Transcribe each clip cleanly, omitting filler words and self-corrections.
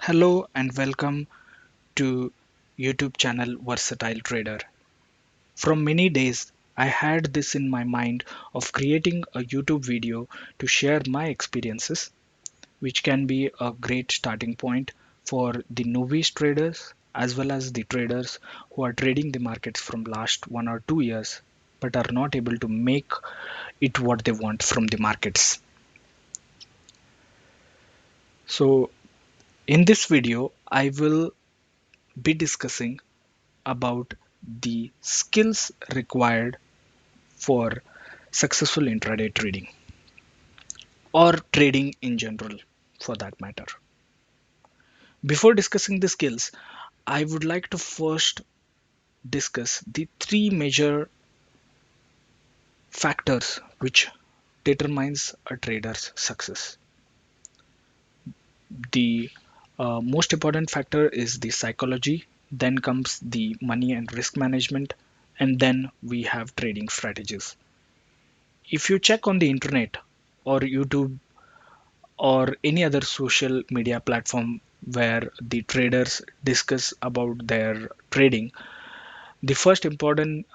Hello and welcome to YouTube channel Versatile Trader. From many days I had this in my mind of creating a YouTube video to share my experiences, which can be a great starting point for the novice traders as well as the traders who are trading the markets from last 1 or 2 years but are not able to make it what they want from the markets. So in this video I will be discussing about the skills required for successful intraday trading or trading in general for that matter. Before discussing the skills, I would like to first discuss the three major factors which determines a trader's success. The most important factor is the psychology, then comes the money and risk management, and then we have trading strategies. If you check on the internet or YouTube or any other social media platform where the traders discuss about their trading, the first important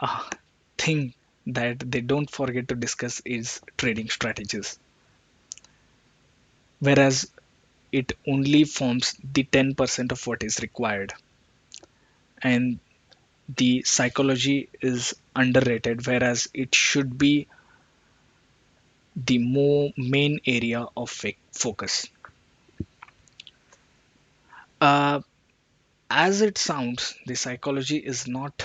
thing that they don't forget to discuss is trading strategies, whereas it only forms the 10% of what is required. And the psychology is underrated, whereas it should be the more main area of focus. Uh, as it sounds, the psychology is not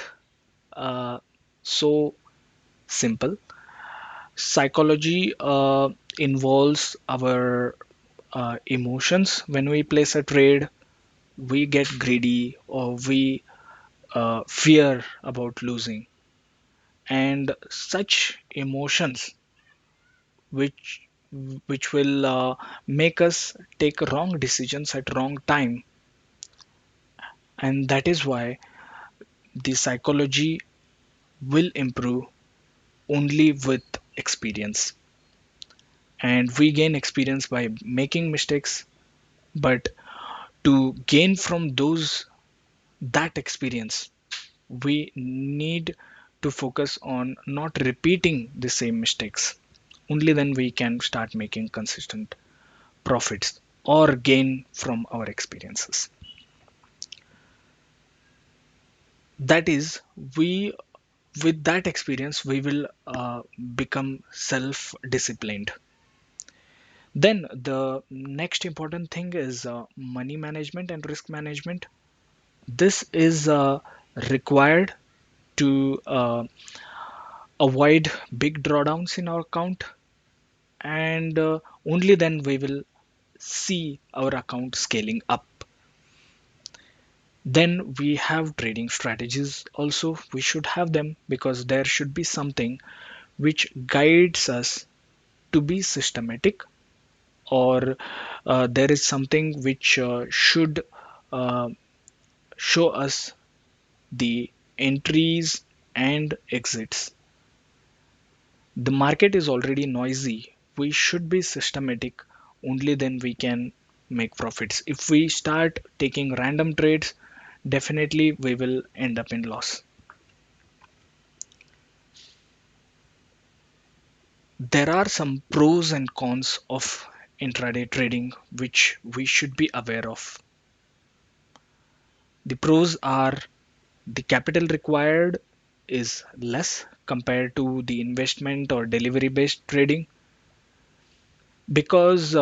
so simple. Psychology involves our emotions. When we place a trade, we get greedy or we fear about losing, and such emotions which which will make us take wrong decisions at wrong time, and that is why the psychology will improve only with experience, and we gain experience by making mistakes, but to gain from those that experience we need to focus on not repeating the same mistakes. Only then we can start making consistent profits or gain from our experiences. That is, we with that experience we will become self disciplined. Then the next important thing is money management and risk management. This is required to avoid big drawdowns in our account, and only then we will see our account scaling up. Then we have trading strategies also. We should have them because there should be something which guides us to be systematic, or there is something which should uh, show us the entries and exits. The market is already noisy. We should be systematic. Only then we can make profits. If we start taking random trades, definitely we will end up in loss. There are some pros and cons of intraday trading which we should be aware of. The pros are the capital required is less compared to the investment or delivery based trading, because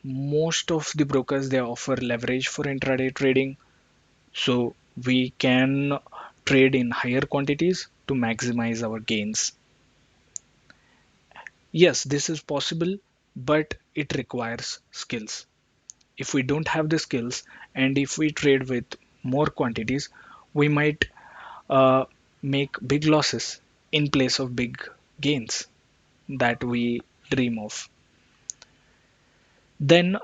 most of the brokers they offer leverage for intraday trading, so we can trade in higher quantities to maximize our gains. Yes, this is possible, but it requires skills. If we don't have the skills and if we trade with more quantities, we might uh, make big losses in place of big gains that we dream of. Then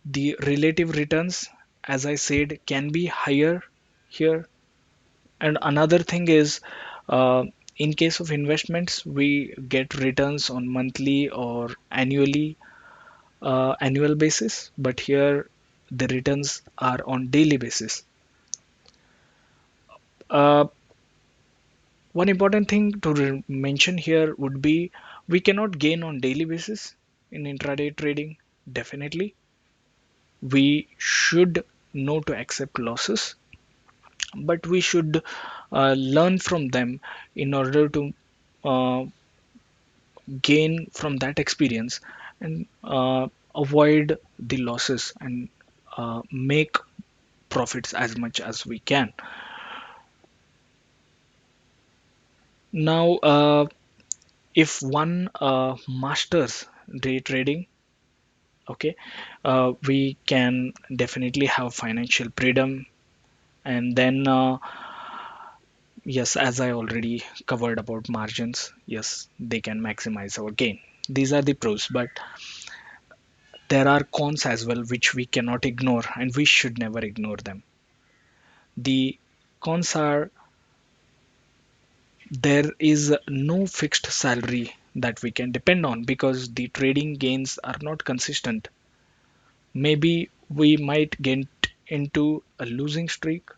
the relative returns, as I said, can be higher here. And another thing is, in case of investments, we get returns on monthly or annual basis. But here the returns are on daily basis. Uh, One important thing to mention here would be we cannot gain on daily basis in intraday trading. Definitely, we should know to accept losses, but we should learn from them in order to uh, gain from that experience and avoid the losses and make profits as much as we can. Now, if one masters day trading, okay, we can definitely have financial freedom. And then, yes, as I already covered about margins, yes, they can maximize our gain. These are the pros, but there are cons as well, which we cannot ignore, and we should never ignore them. The cons are there is no fixed salary that we can depend on because the trading gains are not consistent. Maybe we might get into a losing streak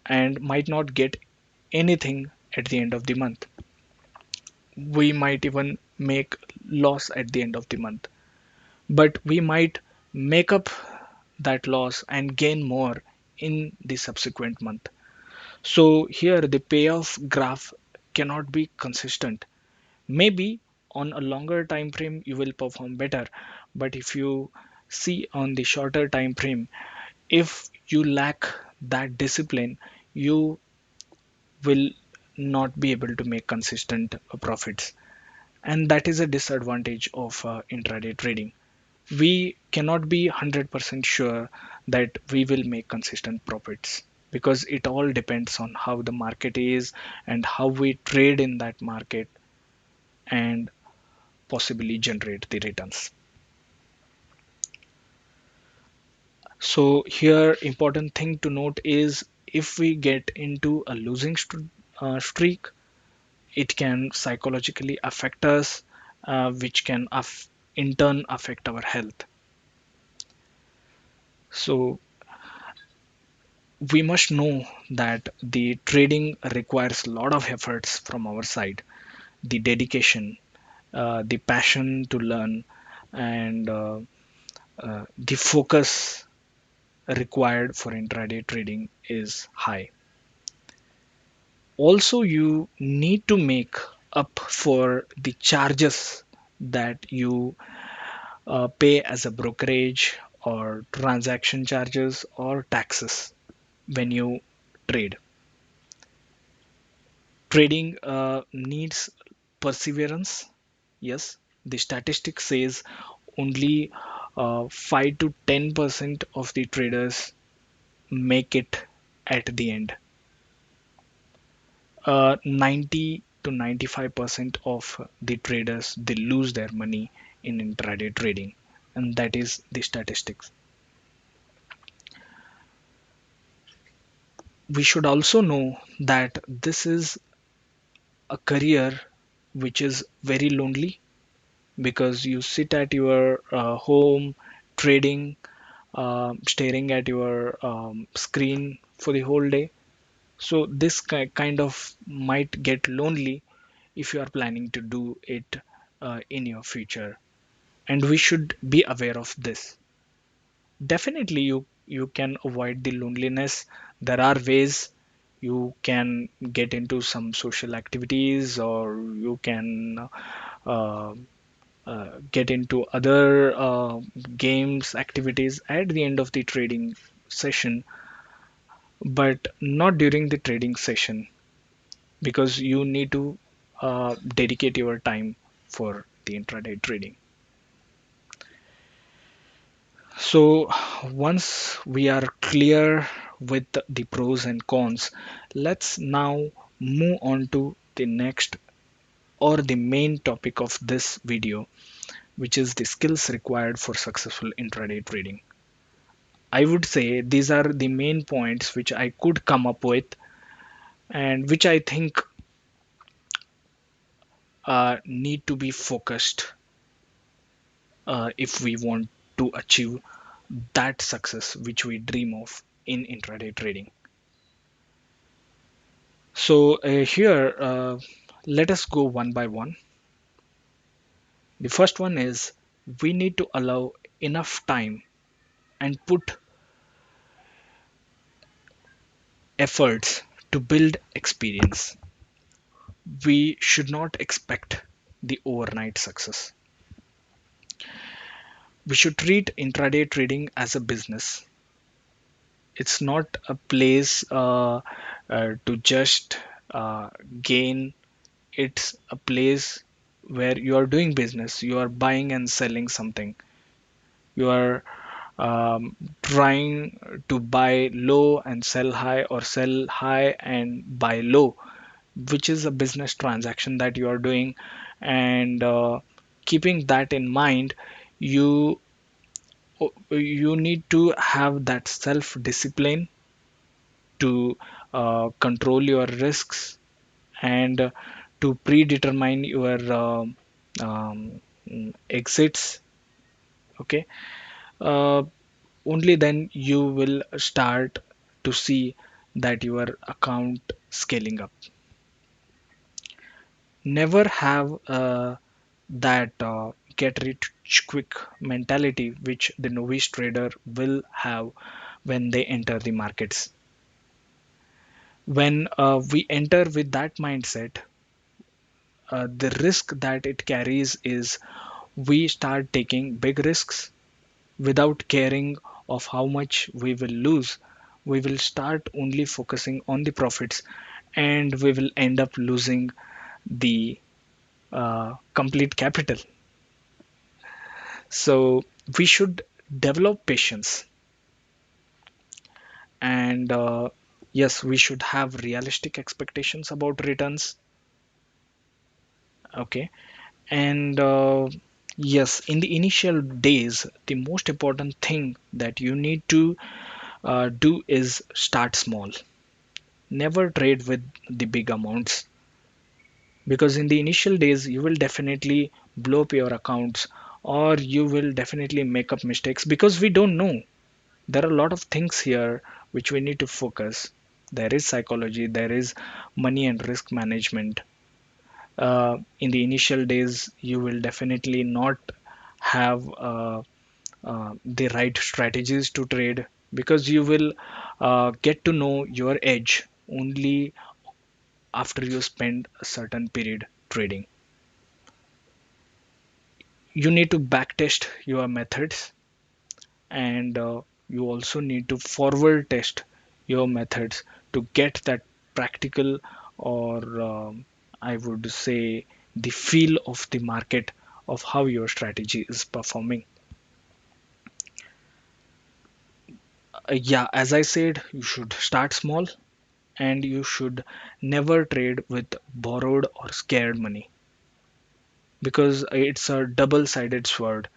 and might not get anything at the end of the month. We might even make loss at the end of the month, but we might make up that loss and gain more in the subsequent month. So here the payoff graph cannot be consistent. Maybe on a longer time frame you will perform better, but if you see on the shorter time frame, if you lack that discipline, you will not be able to make consistent profits. And that is a disadvantage of intraday trading. We cannot be 100% sure that we will make consistent profits because it all depends on how the market is and how we trade in that market and possibly generate the returns. So here important thing to note is if we get into a losing streak, it can psychologically affect us, which can in turn affect our health. So we must know that the trading requires a lot of efforts from our side, the dedication, the passion to learn, and the focus required for intraday trading is high. Also, you need to make up for the charges that you pay as a brokerage or transaction charges or taxes when you trade. Trading needs perseverance. Yes, the statistic says only 5 to 10% of the traders make it at the end. 90 to 95% of the traders they lose their money in intraday trading, and that is the statistics. We should also know that this is a career which is very lonely because you sit at your home trading, staring at your screen for the whole day. So this kind of might get lonely if you are planning to do it in your future, and we should be aware of this. Definitely, you can avoid the loneliness. There are ways you can get into some social activities, or you can uh, get into other games activities at the end of the trading session, but not during the trading session because you need to dedicate your time for the intraday trading. So once we are clear with the pros and cons, let's now move on to the next or the main topic of this video, which is the skills required for successful intraday trading. I would say these are the main points which I could come up with and which I think need to be focused if we want to achieve that success which we dream of in intraday trading. So here, let us go one by one. The first one is we need to allow enough time and put efforts to build experience. We should not expect the overnight success. We should treat intraday trading as a business. It's not a place to just gain. It's a place where you are doing business. You are buying and selling something. You are trying to buy low and sell high, or sell high and buy low, which is a business transaction that you are doing. And keeping that in mind, you you need to have that self discipline to control your risks, and to predetermine your exits. Okay. uh, Only then you will start to see that your account scaling up. Never have that get rich quick mentality which the novice trader will have when they enter the markets. When we enter with that mindset, the risk that it carries is we start taking big risks without caring of how much we will lose. We will start only focusing on the profits, and we will end up losing the complete capital. So we should develop patience, and yes, we should have realistic expectations about returns. Okay. And yes, in the initial days, the most important thing that you need to do is start small. Never trade with the big amounts, because in the initial days you will definitely blow up your accounts, or you will definitely make up mistakes, because we don't know. There are a lot of things here which we need to focus. There is psychology, there is money and risk management. In the initial days you will definitely not have the right strategies to trade, because you will get to know your edge only after you spend a certain period trading. You need to backtest your methods, and you also need to forward test your methods to get that practical, or I would say the feel of the market, of how your strategy is performing. Yeah, as I said, you should start small, and you should never trade with borrowed or scared money, because it's a double sided sword.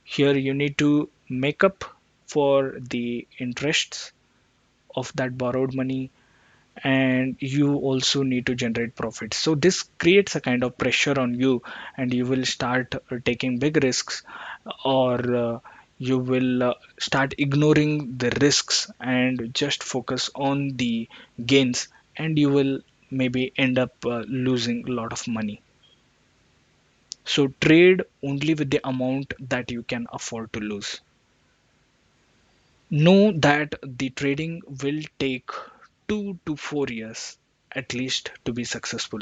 Here you need to make up for the interests of that borrowed money, and you also need to generate profits. So this creates a kind of pressure on you, and you will start taking big risks, or you will start ignoring the risks and just focus on the gains, and you will maybe end up losing a lot of money. So trade only with the amount that you can afford to lose. Know that the trading will take 2 to 4 years at least to be successful.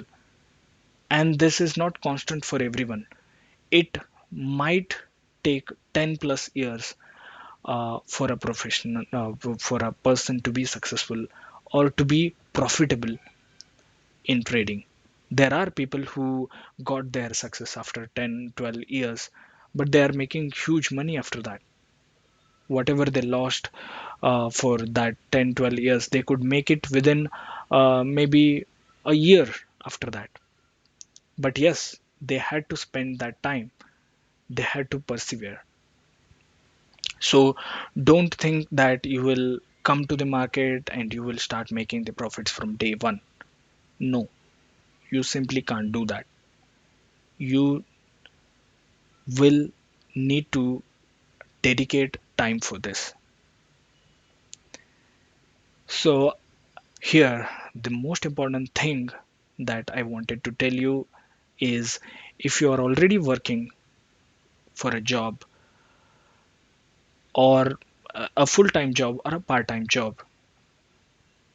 And this is not constant for everyone. It might take 10 plus years for a professional, for a person to be successful or to be profitable in trading. There are people who got their success after 10, 12 years, but they are making huge money after that. Whatever they lost for that 10, 12 years, they could make it within maybe a year after that. But yes, they had to spend that time, they had to persevere. So don't think that you will come to the market and you will start making the profits from day one. No, you simply can't do that. You will need to dedicate time for this. So here, the most important thing that I wanted to tell you is, if you are already working for a job, or a full-time job or a part-time job,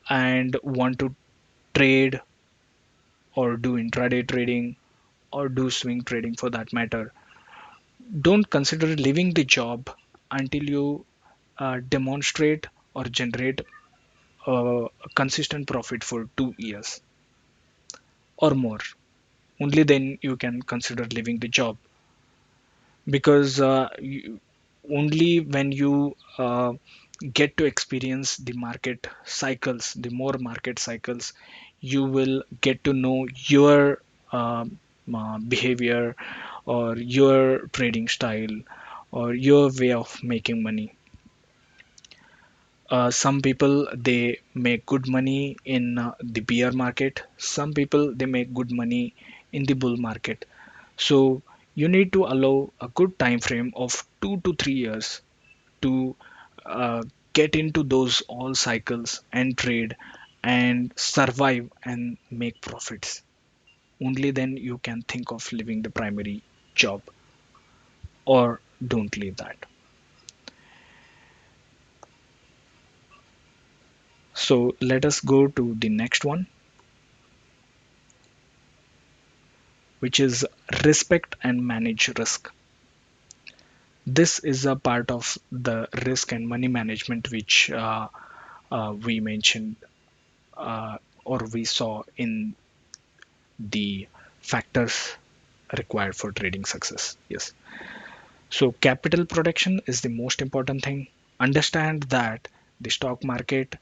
and want to trade or do intraday trading or do swing trading for that matter, don't consider leaving the job until you demonstrate or generate a consistent profit for 2 years or more. Only then you can consider leaving the job, because only when you get to experience the market cycles, the more market cycles, you will get to know your behavior or your trading style or your way of making money. Some people they make good money in the bear market. Some people they make good money in the bull market. So you need to allow a good time frame of 2 to 3 years to uh, get into those all cycles and trade and survive and make profits. Only then you can think of leaving the primary job, or don't leave that. So let us go to the next one, which is respect and manage risk. This is a part of the risk and money management which we mentioned, or we saw in the factors required for trading success. Yes. So capital protection is the most important thing. Understand that the stock market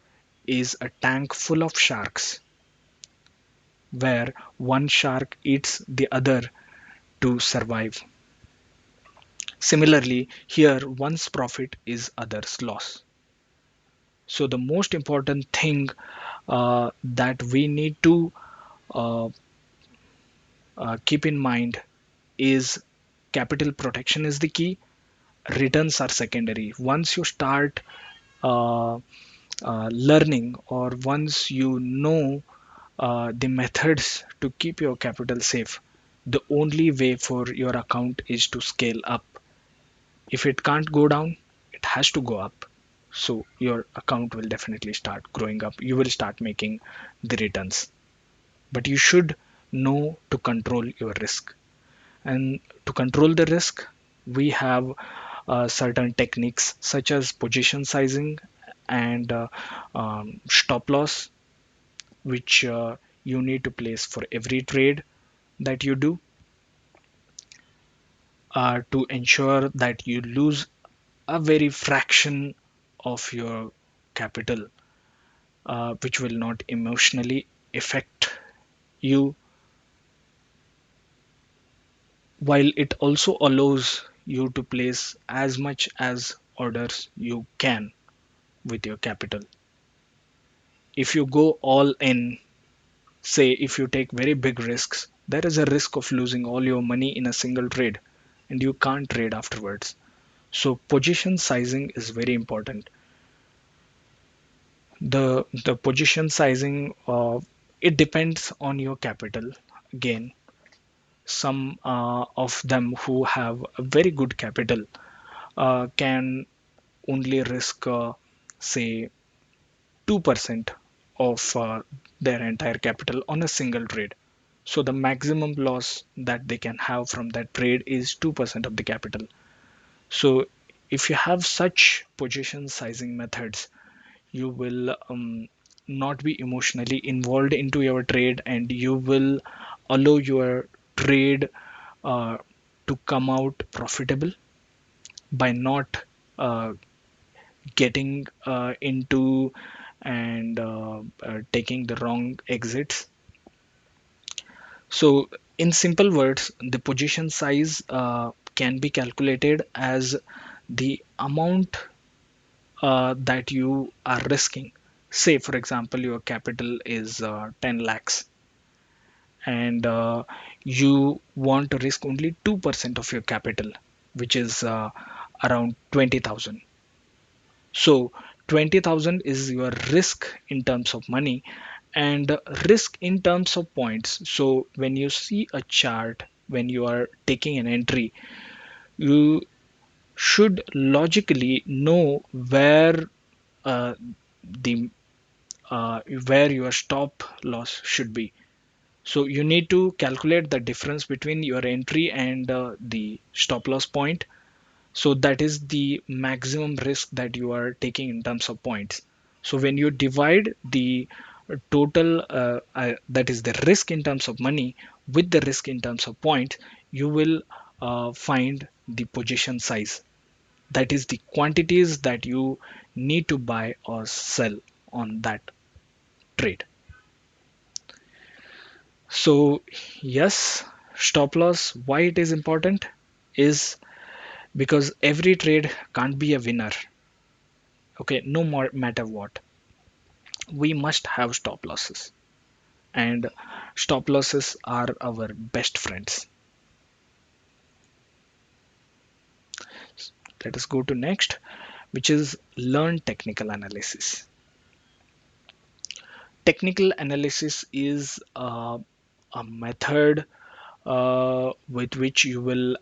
is a tank full of sharks, where one shark eats the other to survive. Similarly, here one's profit is others' loss. So the most important thing that we need to uh, keep in mind is capital protection is the key. Returns are secondary. Once you start uh, learning, or once you know the methods to keep your capital safe, the only way for your account is to scale up. If it can't go down, it has to go up. So your account will definitely start growing up. You will start making the returns. But you should know to control your risk. And to control the risk, we have certain techniques such as position sizing and stop loss, which you need to place for every trade that you do, to ensure that you lose a very fraction of your capital, which will not emotionally affect you, while it also allows you to place as much as orders you can with your capital. If you go all in, say if you take very big risks, there is a risk of losing all your money in a single trade and you can't trade afterwards. So position sizing is very important. The position sizing, it depends on your capital. Again, some of them who have a very good capital can only risk say 2% of their entire capital on a single trade. So the maximum loss that they can have from that trade is 2% of the capital. So if you have such position sizing methods, you will not be emotionally involved into your trade, and you will allow your trade uh, to come out profitable by not uh, getting into and taking the wrong exits. So in simple words, the position size can be calculated as the amount that you are risking. Say, for example, your capital is 10 lakhs, and you want to risk only 2% of your capital, which is around 20,000. So 20,000 is your risk in terms of money and risk in terms of points. So when you see a chart, when you are taking an entry, you should logically know uh, the where your stop loss should be. So you need to calculate the difference between your entry and the stop loss point. So that is the maximum risk that you are taking in terms of points. So when you divide the total, that is the risk in terms of money with the risk in terms of points, you will find the position size. That is the quantities that you need to buy or sell on that trade. So yes, stop loss, why it is important is because every trade can't be a winner. Okay, no more matter what, we must have stop losses, and stop losses are our best friends. Let us go to next, which is learn technical analysis. Technical analysis is a method with which you will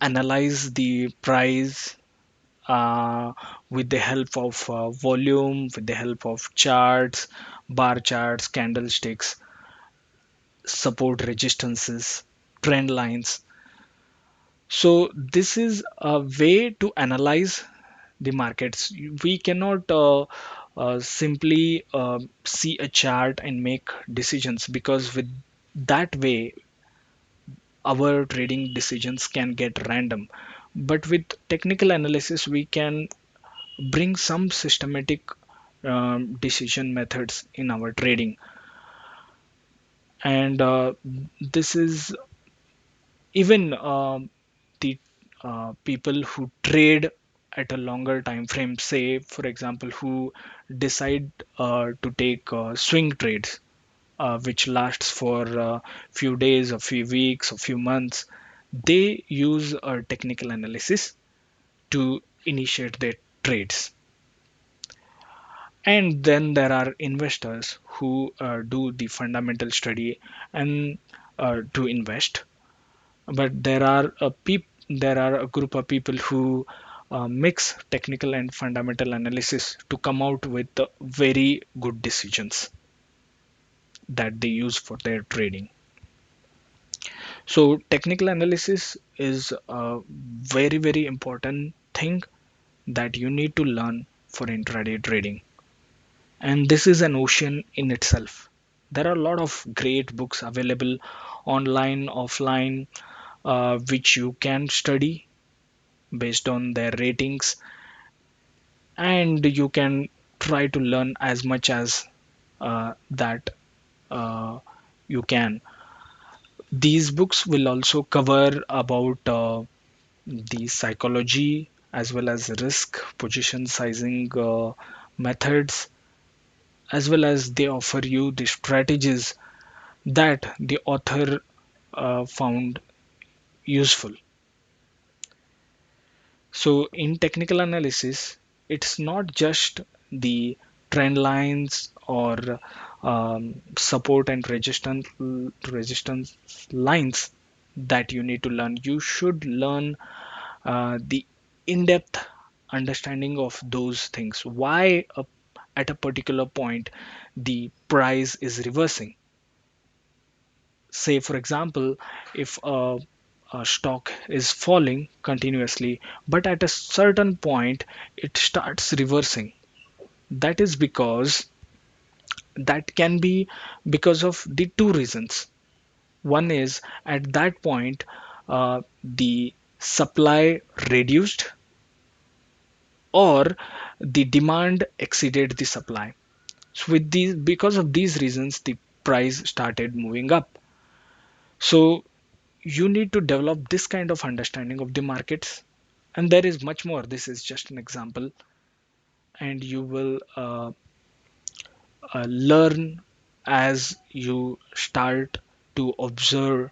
analyze the price with the help of volume, with the help of charts, bar charts, candlesticks, support resistances, trend lines. So this is a way to analyze the markets. We cannot simply see a chart and make decisions, because with that way our trading decisions can get random. But with technical analysis, we can bring some systematic decision methods in our trading. And this is even the people who trade at a longer time frame, say for example who decide to take swing trades, which lasts for a few days, a few weeks, a few months, they use a technical analysis to initiate their trades. And then there are investors who do the fundamental study and to invest. But there are a group of people who mix technical and fundamental analysis to come out with very good decisions that they use for their trading. So technical analysis is a very important thing that you need to learn for intraday trading. And this is an ocean in itself. There are a lot of great books available online, offline, which you can study based on their ratings, and you can try to learn as much as that uh, you can. These books will also cover about the psychology as well as risk, position sizing methods, as well as they offer you the strategies that the author found useful. So, in technical analysis, it's not just the trend lines or support and resistance lines that you need to learn. You should learn the in-depth understanding of those things. Why at a particular point the price is reversing. Say, for example, if a stock is falling continuously, but at a certain point it starts reversing. That is because that can be because of the two reasons. One is at that point the supply reduced, or the demand exceeded the supply. So with these, because of these reasons, the price started moving up. So you need to develop this kind of understanding of the markets, and there is much more. This is just an example, and you will learn as you start to observe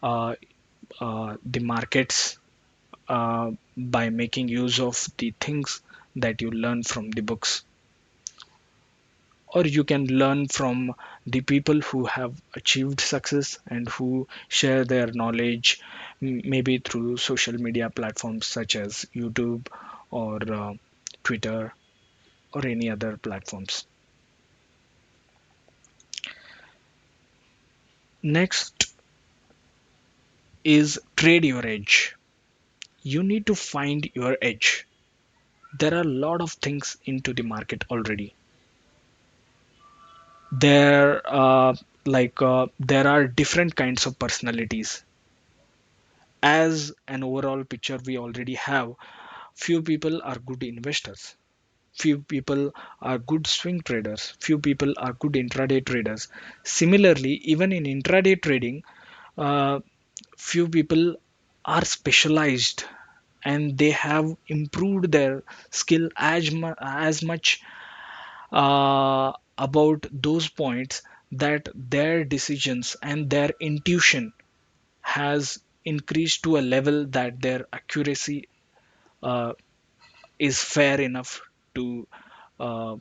uh, the markets by making use of the things that you learn from the books, or you can learn from the people who have achieved success and who share their knowledge, maybe through social media platforms such as YouTube or Twitter or any other platforms. Next is trade your edge. You need to find your edge. There are a lot of things into the market already. There are different kinds of personalities. As an overall picture, we already have few people are good investors, few people are good swing traders, few people are good intraday traders. Similarly, even in intraday trading, uh, few people are specialized and they have improved their skill as much about those points that their decisions and their intuition has increased to a level that their accuracy uh, is fair enough to uh,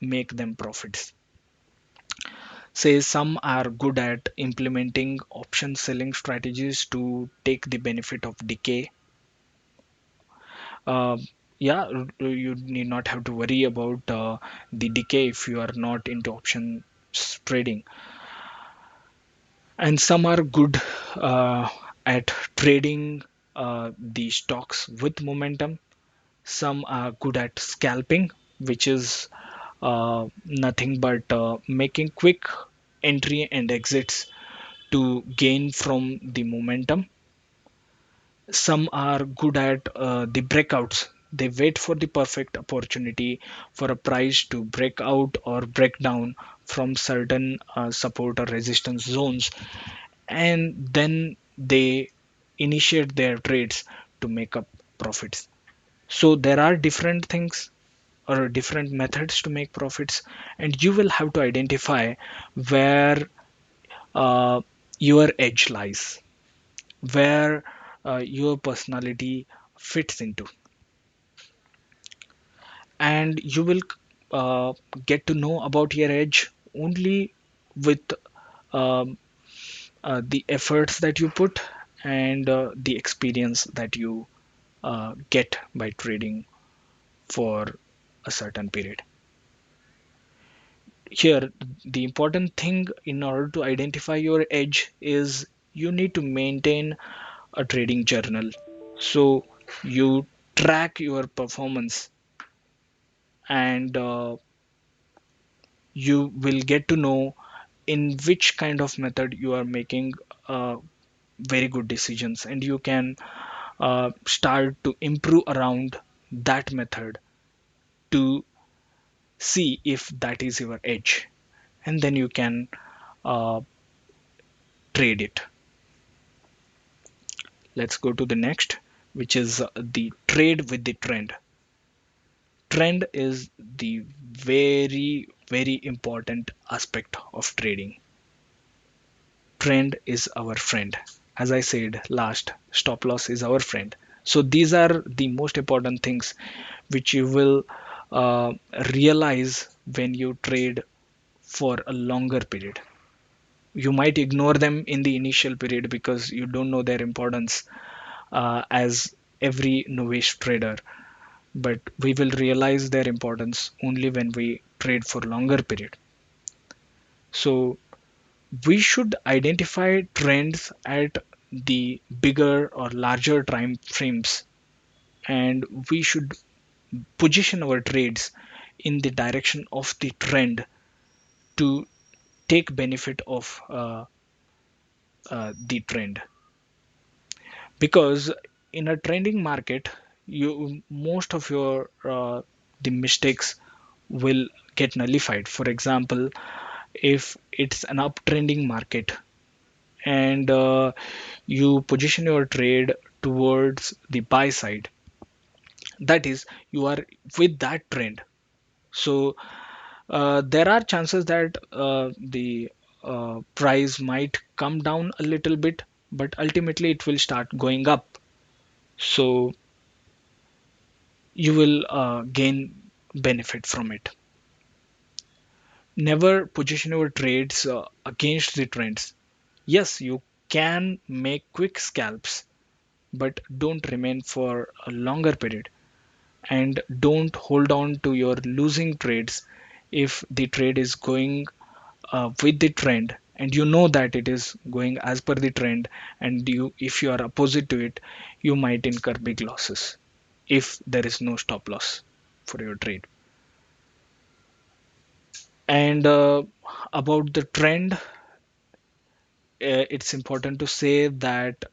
make them profits. Say some are good at implementing option selling strategies to take the benefit of decay. Uh, yeah, you need not have to worry about the decay if you are not into option trading. And some are good at trading the stocks with momentum. Some are good at scalping, which is nothing but making quick entry and exits to gain from the momentum. Some are good at the breakouts. They wait for the perfect opportunity for a price to break out or break down from certain support or resistance zones, and then they initiate their trades to make up profits. So there are different things or different methods to make profits, and you will have to identify where uh, your edge lies, where your personality fits into, and you will uh, get to know about your edge only with um, the efforts that you put and the experience that you get by trading for a certain period. Here, the important thing in order to identify your edge is you need to maintain a trading journal. So you track your performance and you will get to know in which kind of method you are making very good decisions, and you can start to improve around that method to see if that is your edge, and then you can uh, trade it. Let's go to the next, which is the trade with the trend. Trend is the very important aspect of trading. Trend is our friend. As I said last, stop loss is our friend. So these are the most important things which you will uh, realize when you trade for a longer period. You might ignore them in the initial period because you don't know their importance as every novice trader, but we will realize their importance only when we trade for longer period. So we should identify trends at the bigger or larger time frames, and we should position our trades in the direction of the trend to take benefit of the trend. Because in a trending market, you most of your the mistakes will get nullified. For example, if it's an uptrending market and you position your trade towards the buy side, that is, you are with that trend. So there are chances that the price might come down a little bit, but ultimately it will start going up. So you will gain benefit from it. Never position your trades against the trends. Yes, you can make quick scalps, but don't remain for a longer period, and don't hold on to your losing trades if the trade is going with the trend and you know that it is going as per the trend, and you if you are opposite to it, you might incur big losses if there is no stop loss for your trade. And about the trend, it's important to say that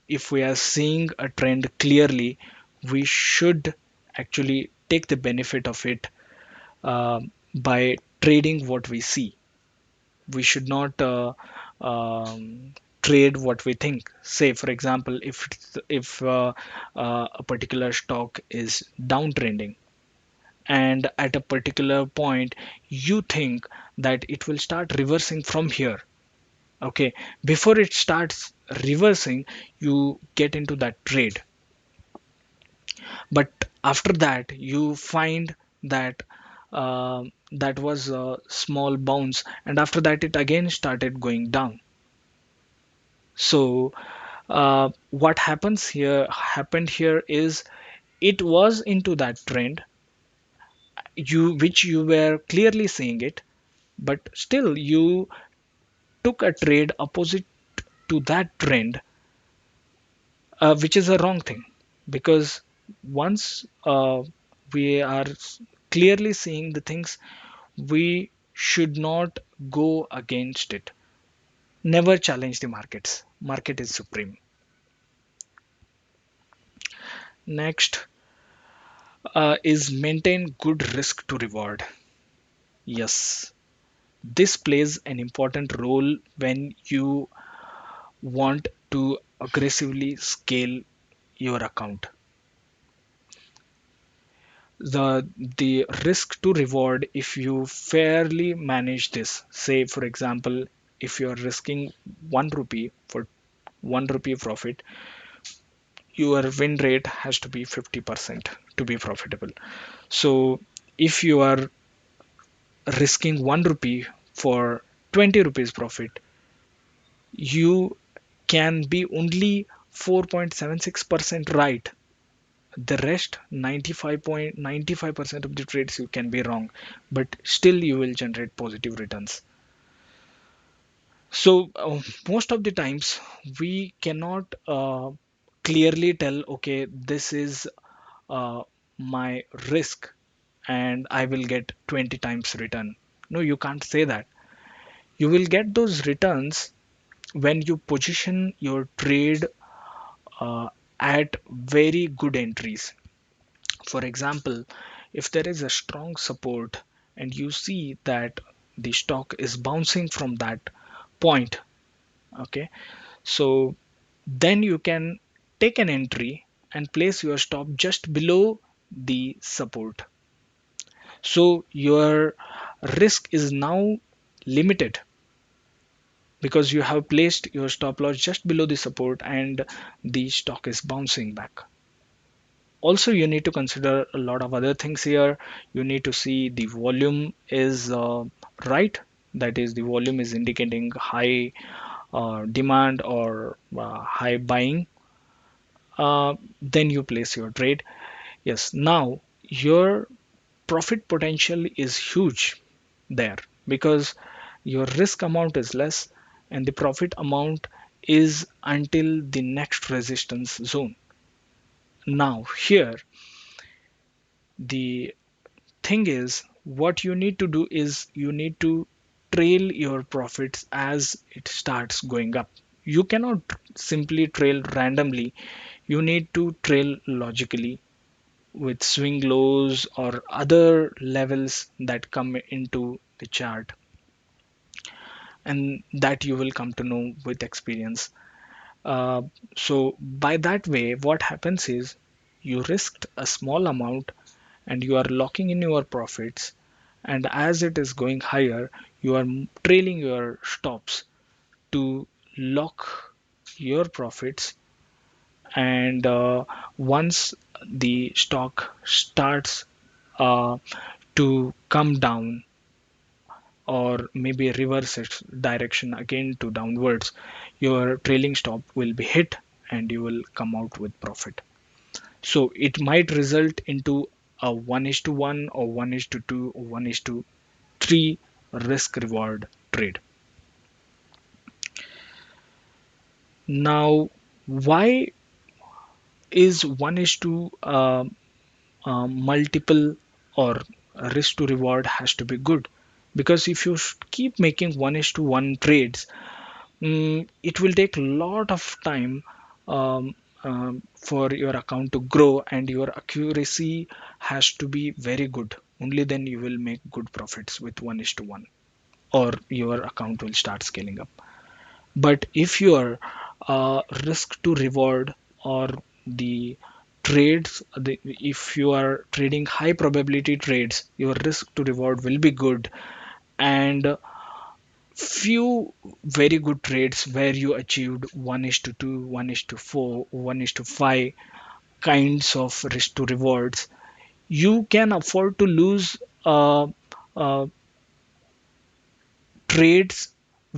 if we are seeing a trend clearly, we should actually take the benefit of it by trading what we see. We should not trade what we think. Say, for example, if a particular stock is downtrending, and at a particular point you think that it will start reversing from here. Okay, before it starts reversing, you get into that trade, but after that you find that that was a small bounce, and after that it again started going down. So what happened here is it was into that trend, you were clearly seeing it, but still you took a trade opposite to that trend, which is a wrong thing, because once we are clearly seeing the things, we should not go against it. Never challenge the markets. Market is supreme. Next is maintain good risk to reward. Yes, this plays an important role when you want to aggressively scale your account. The risk to reward, if you fairly manage this, say for example, if you're risking 1 rupee for 1 rupee profit, your win rate has to be 50% to be profitable. So if you are risking 1 rupee for 20 rupees profit, you can be only 4.76% right. The rest 95.95% of the trades you can be wrong, but still you will generate positive returns. So most of the times we cannot clearly tell, okay, this is my risk and I will get 20 times return. No, you can't say that. You will get those returns when you position your trade uh, at very good entries. For example, if there is a strong support and you see that the stock is bouncing from that point, okay, so then you can take an entry and place your stop just below the support. So your risk is now limited because you have placed your stop loss just below the support and the stock is bouncing back. Also, you need to consider a lot of other things here. You need to see the volume is right. That is, the volume is indicating high demand or high buying. Then you place your trade. Yes, now your profit potential is huge there because your risk amount is less and the profit amount is until the next resistance zone. Now, here the thing is, what you need to do is you need to trail your profits as it starts going up. You cannot simply trail randomly. You need to trail logically with swing lows or other levels that come into the chart, and that you will come to know with experience. Uh, so by that way, what happens is you risked a small amount and you are locking in your profits, and as it is going higher you are trailing your stops to lock your profits, and once the stock starts uh, to come down, or maybe reverse its direction again to downwards, your trailing stop will be hit and you will come out with profit. So it might result into a 1 is to 1 or 1 is to 2 or 1 is to 3 risk reward trade. Now, why is 1 is to multiple, or risk to reward has to be good? Because if you keep making 1 is to 1 trades, it will take a lot of time um, for your account to grow, and your accuracy has to be very good. Only then you will make good profits with 1 is to 1, or your account will start scaling up. But if your risk to reward, or the trades, if you are trading high probability trades, your risk to reward will be good, and few very good trades where you achieved 1 is to 2, 1 is to 4, 1 is to 5 kinds of risk to rewards, you can afford to lose uh, uh, trades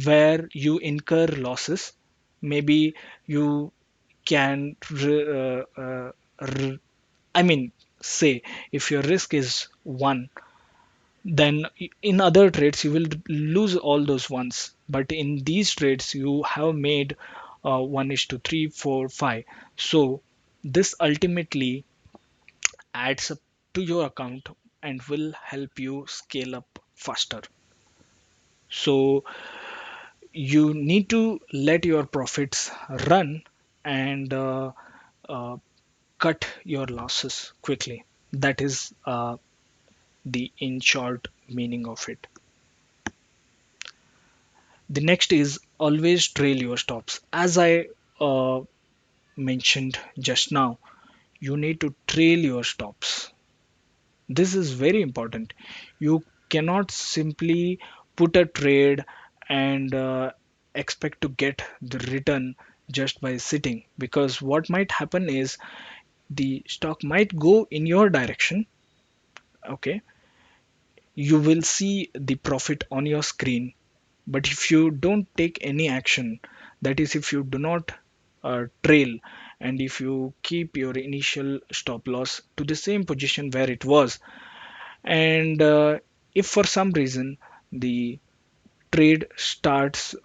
where you incur losses. Maybe you can, I mean, say if your risk is 1, then in other trades you will lose all those ones, but in these trades you have made 1 is to 3, 4, 5. So this ultimately adds up to your account and will help you scale up faster. So you need to let your profits run, and uh, cut your losses quickly. That is the in short meaning of it. The next is always trail your stops. As I uh, mentioned just now, you need to trail your stops. This is very important. You cannot simply put a trade and expect to get the return just by sitting, because what might happen is the stock might go in your direction. Okay, you will see the profit on your screen, but if you don't take any action, that is, if you do not trail, and if you keep your initial stop loss to the same position where it was, and if for some reason the trade starts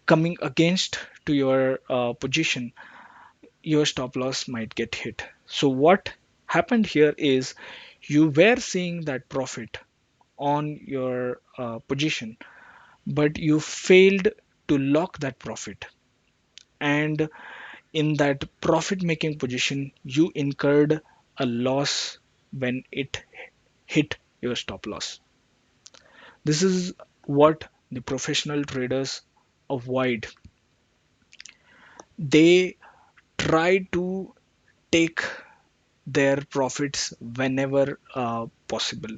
coming against to your position, your stop loss might get hit. So what happened here is you were seeing that profit on your position, but you failed to lock that profit, and in that profit making position you incurred a loss when it hit your stop loss. This is what the professional traders avoid. They try to take their profits whenever possible,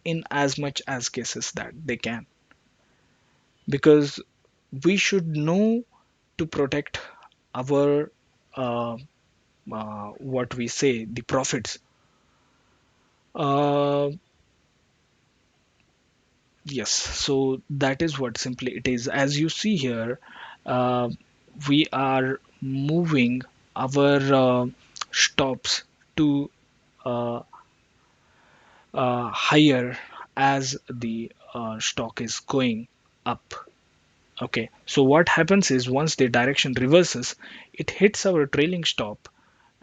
in as much as cases that they can, because we should know to protect our uh, what we say, the profits. uh, yes, so that is what simply it is. As you see here, uh, we are moving our stops to uh, higher as the stock is going up. Okay, so what happens is once the direction reverses, it hits our trailing stop,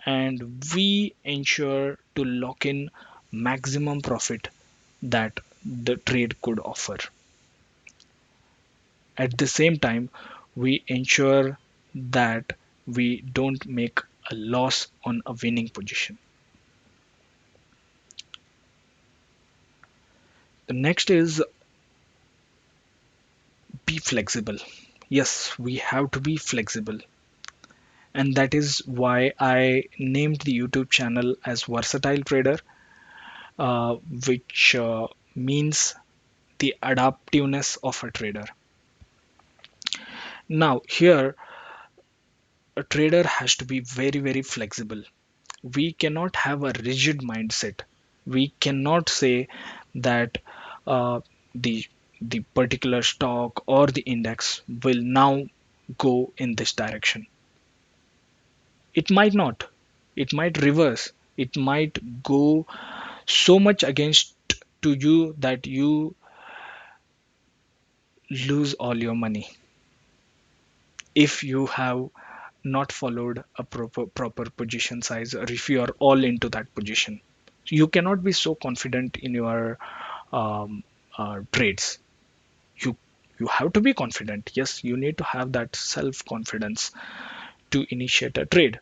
and we ensure to lock in maximum profit that the trade could offer. At the same time, we ensure that we don't make a loss on a winning position. The next is be flexible. Yes, we have to be flexible, and that is why I named the YouTube channel as Versatile Trader, which means the adaptiveness of a trader. Now, here a trader has to be very, very flexible. We cannot have a rigid mindset. We cannot say that uh, the the particular stock or the index will now go in this direction. It might not. It might reverse. It might go so much against to you that you lose all your money if you have not followed a proper position size, or if you are all into that position. You cannot be so confident in your um, trades. You you have to be confident. Yes, you need to have that self confidence to initiate a trade,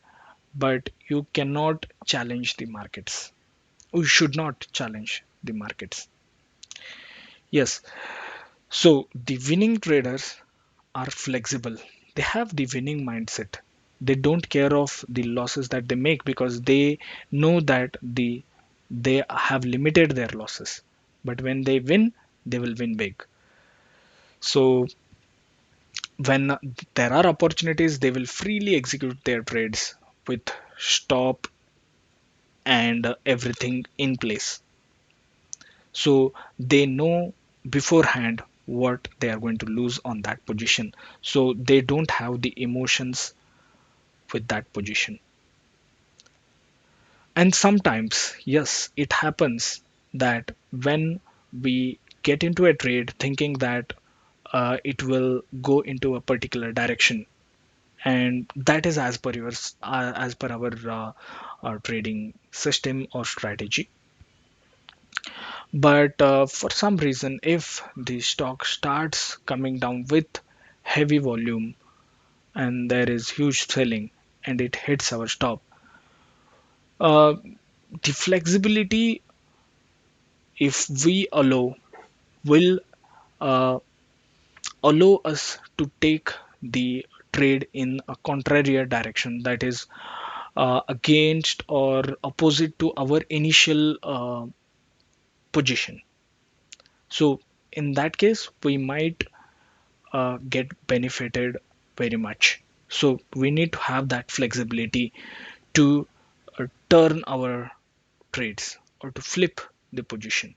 but you cannot challenge the markets. You should not challenge the markets. Yes, so the winning traders are flexible. They have the winning mindset. They don't care of the losses that they make because they know that they have limited their losses. But when they win, they will win big. So when there are opportunities, they will freely execute their trades with stop and everything in place. So they know beforehand what they are going to lose on that position. So they don't have the emotions with that position. And sometimes, yes, it happens that when we get into a trade thinking that it will go into a particular direction, and that is as per our trading system or strategy. But for some reason, if the stock starts coming down with heavy volume and there is huge selling and it hits our stop, uh, the flexibility, if we will uh, allow us to take the trade in a contrary direction, that is against or opposite to our initial position. So in that case, we might get benefited very much. So we need to have that flexibility to turn our trades or to flip the position.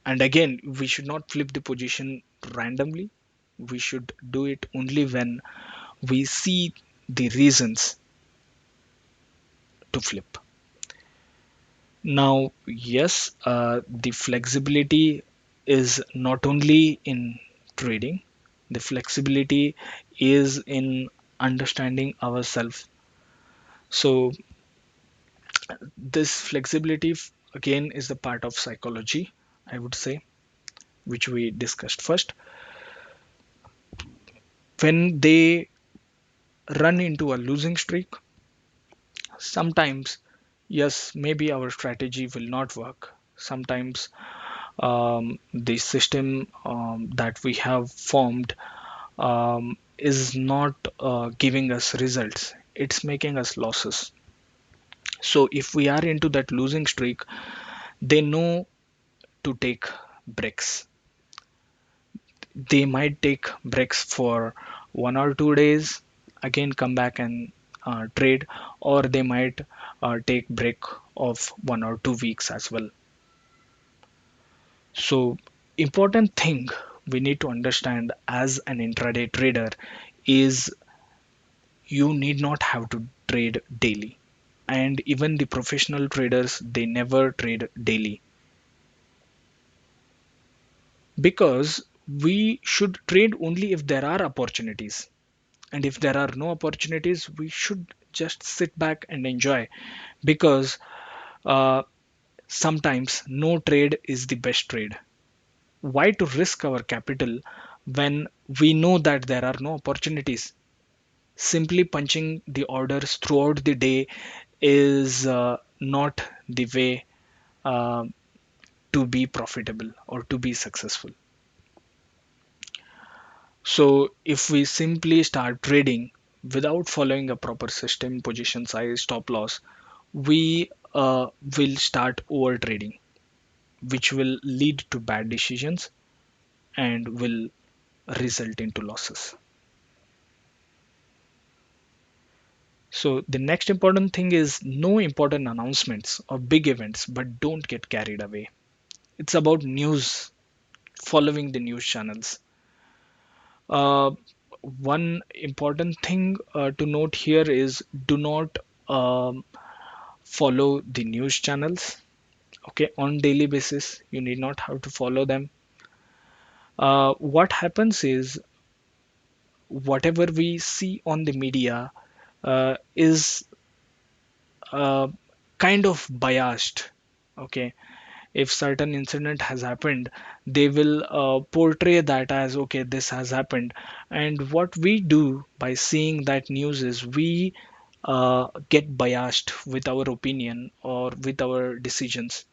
And again, we should not flip the position randomly. We should do it only when we see the reasons to flip. Now, yes, the flexibility is not only in trading, the flexibility is in understanding ourselves. So, this flexibility again is the part of psychology, I would say, which we discussed first. When they run into a losing streak, sometimes, yes, maybe our strategy will not work. Sometimes the system that we have formed is not giving us results. It's making us losses. So if we are into that losing streak, they know to take breaks. They might take breaks for 1 or 2 days, again come back and trade, or they might take break of 1 or 2 weeks as well. So important thing we need to understand as an intraday trader is you need not have to trade daily. And even the professional traders, they never trade daily because we should trade only if there are opportunities. And if there are no opportunities, we should just sit back and enjoy because uh, sometimes no trade is the best trade. Why to risk our capital when we know that there are no opportunities? Simply punching the orders throughout the day is not the way uh, to be profitable or to be successful. So, if we simply start trading without following a proper system, position size, stop loss, we will start over trading, which will lead to bad decisions and will result into losses. So the next important thing is no important announcements or big events, but don't get carried away. It's about news, following the news channels. Uh, One important thing to note here is do not um, follow the news channels. Okay, on daily basis, you need not have to follow them. What happens is whatever we see on the media is uh, kind of biased. Okay, if certain incident has happened, they will portray that as okay, this has happened. And what we do by seeing that news is we get biased with our opinion or with our decisions.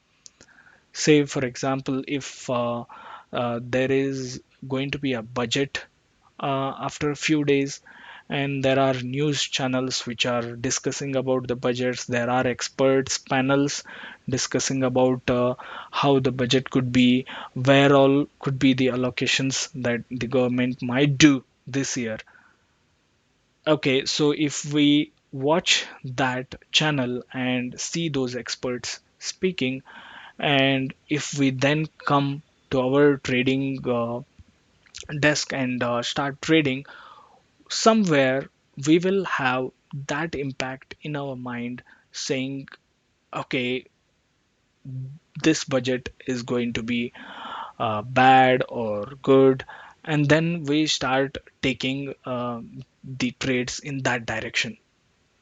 Say, for example, if there is going to be a budget after a few days, and there are news channels which are discussing about the budgets. There are experts panels discussing about how the budget could be, where all could be the allocations that the government might do this year. Okay, so if we watch that channel and see those experts speaking, and if we then come to our trading desk and start trading, somewhere we will have that impact in our mind saying, okay, this budget is going to be bad or good. And then we start taking the trades in that direction.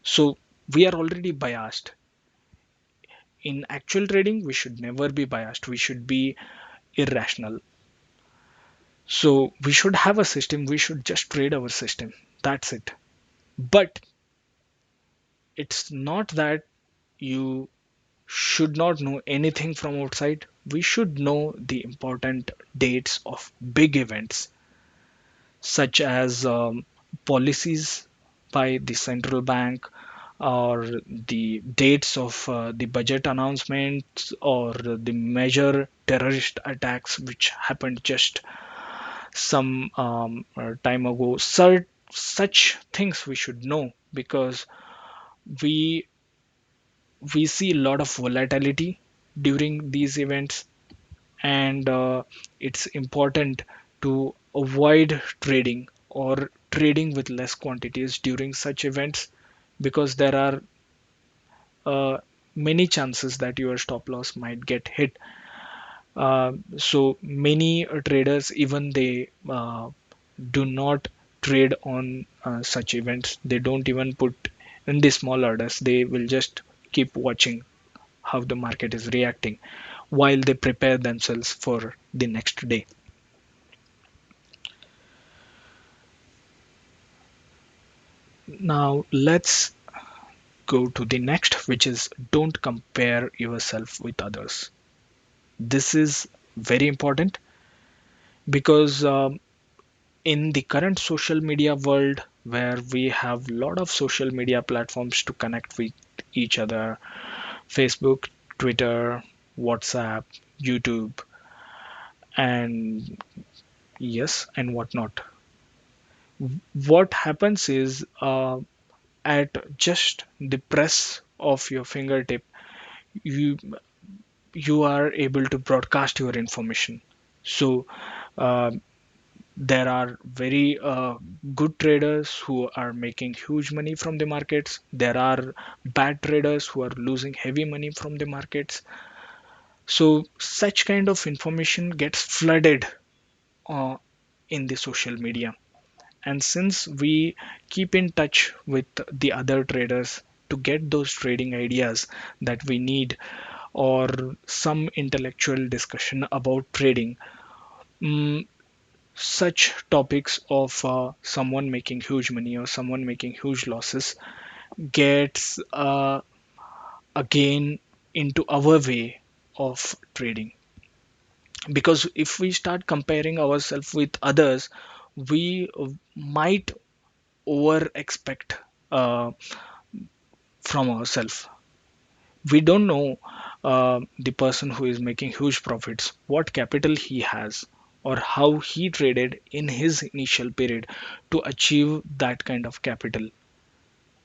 So we are already biased. In actual trading, we should never be biased. We should be irrational. So we should have a system. We should just trade our system. That's it. But it's not that you should not know anything from outside. We should know the important dates of big events, such as policies by the central bank, or the dates of the budget announcements, or the major terrorist attacks which happened just some time ago. Such things we should know because we we see a lot of volatility during these events, and it's important to avoid trading or trading with less quantities during such events because there are uh, many chances that your stop loss might get hit. So many traders, even they do not trade on such events. They don't even put in the small orders. They will just keep watching how the market is reacting while they prepare themselves for the next day. Now let's go to the next, which is don't compare yourself with others. This is very important because in the current social media world where we have a lot of social media platforms to connect with each other, Facebook, Twitter, WhatsApp, YouTube, and yes, and whatnot. What happens is at just the press of your fingertip, you you are able to broadcast your information. So uh, there are very good traders who are making huge money from the markets. There are bad traders who are losing heavy money from the markets. So such kind of information gets flooded uh, in the social media. And since we keep in touch with the other traders to get those trading ideas that we need, or some intellectual discussion about trading, mm, such topics of someone making huge money or someone making huge losses gets again into our way of trading. Because if we start comparing ourselves with others, we might over expect uh, from ourselves. We don't know the person who is making huge profits, what capital he has, or how he traded in his initial period to achieve that kind of capital.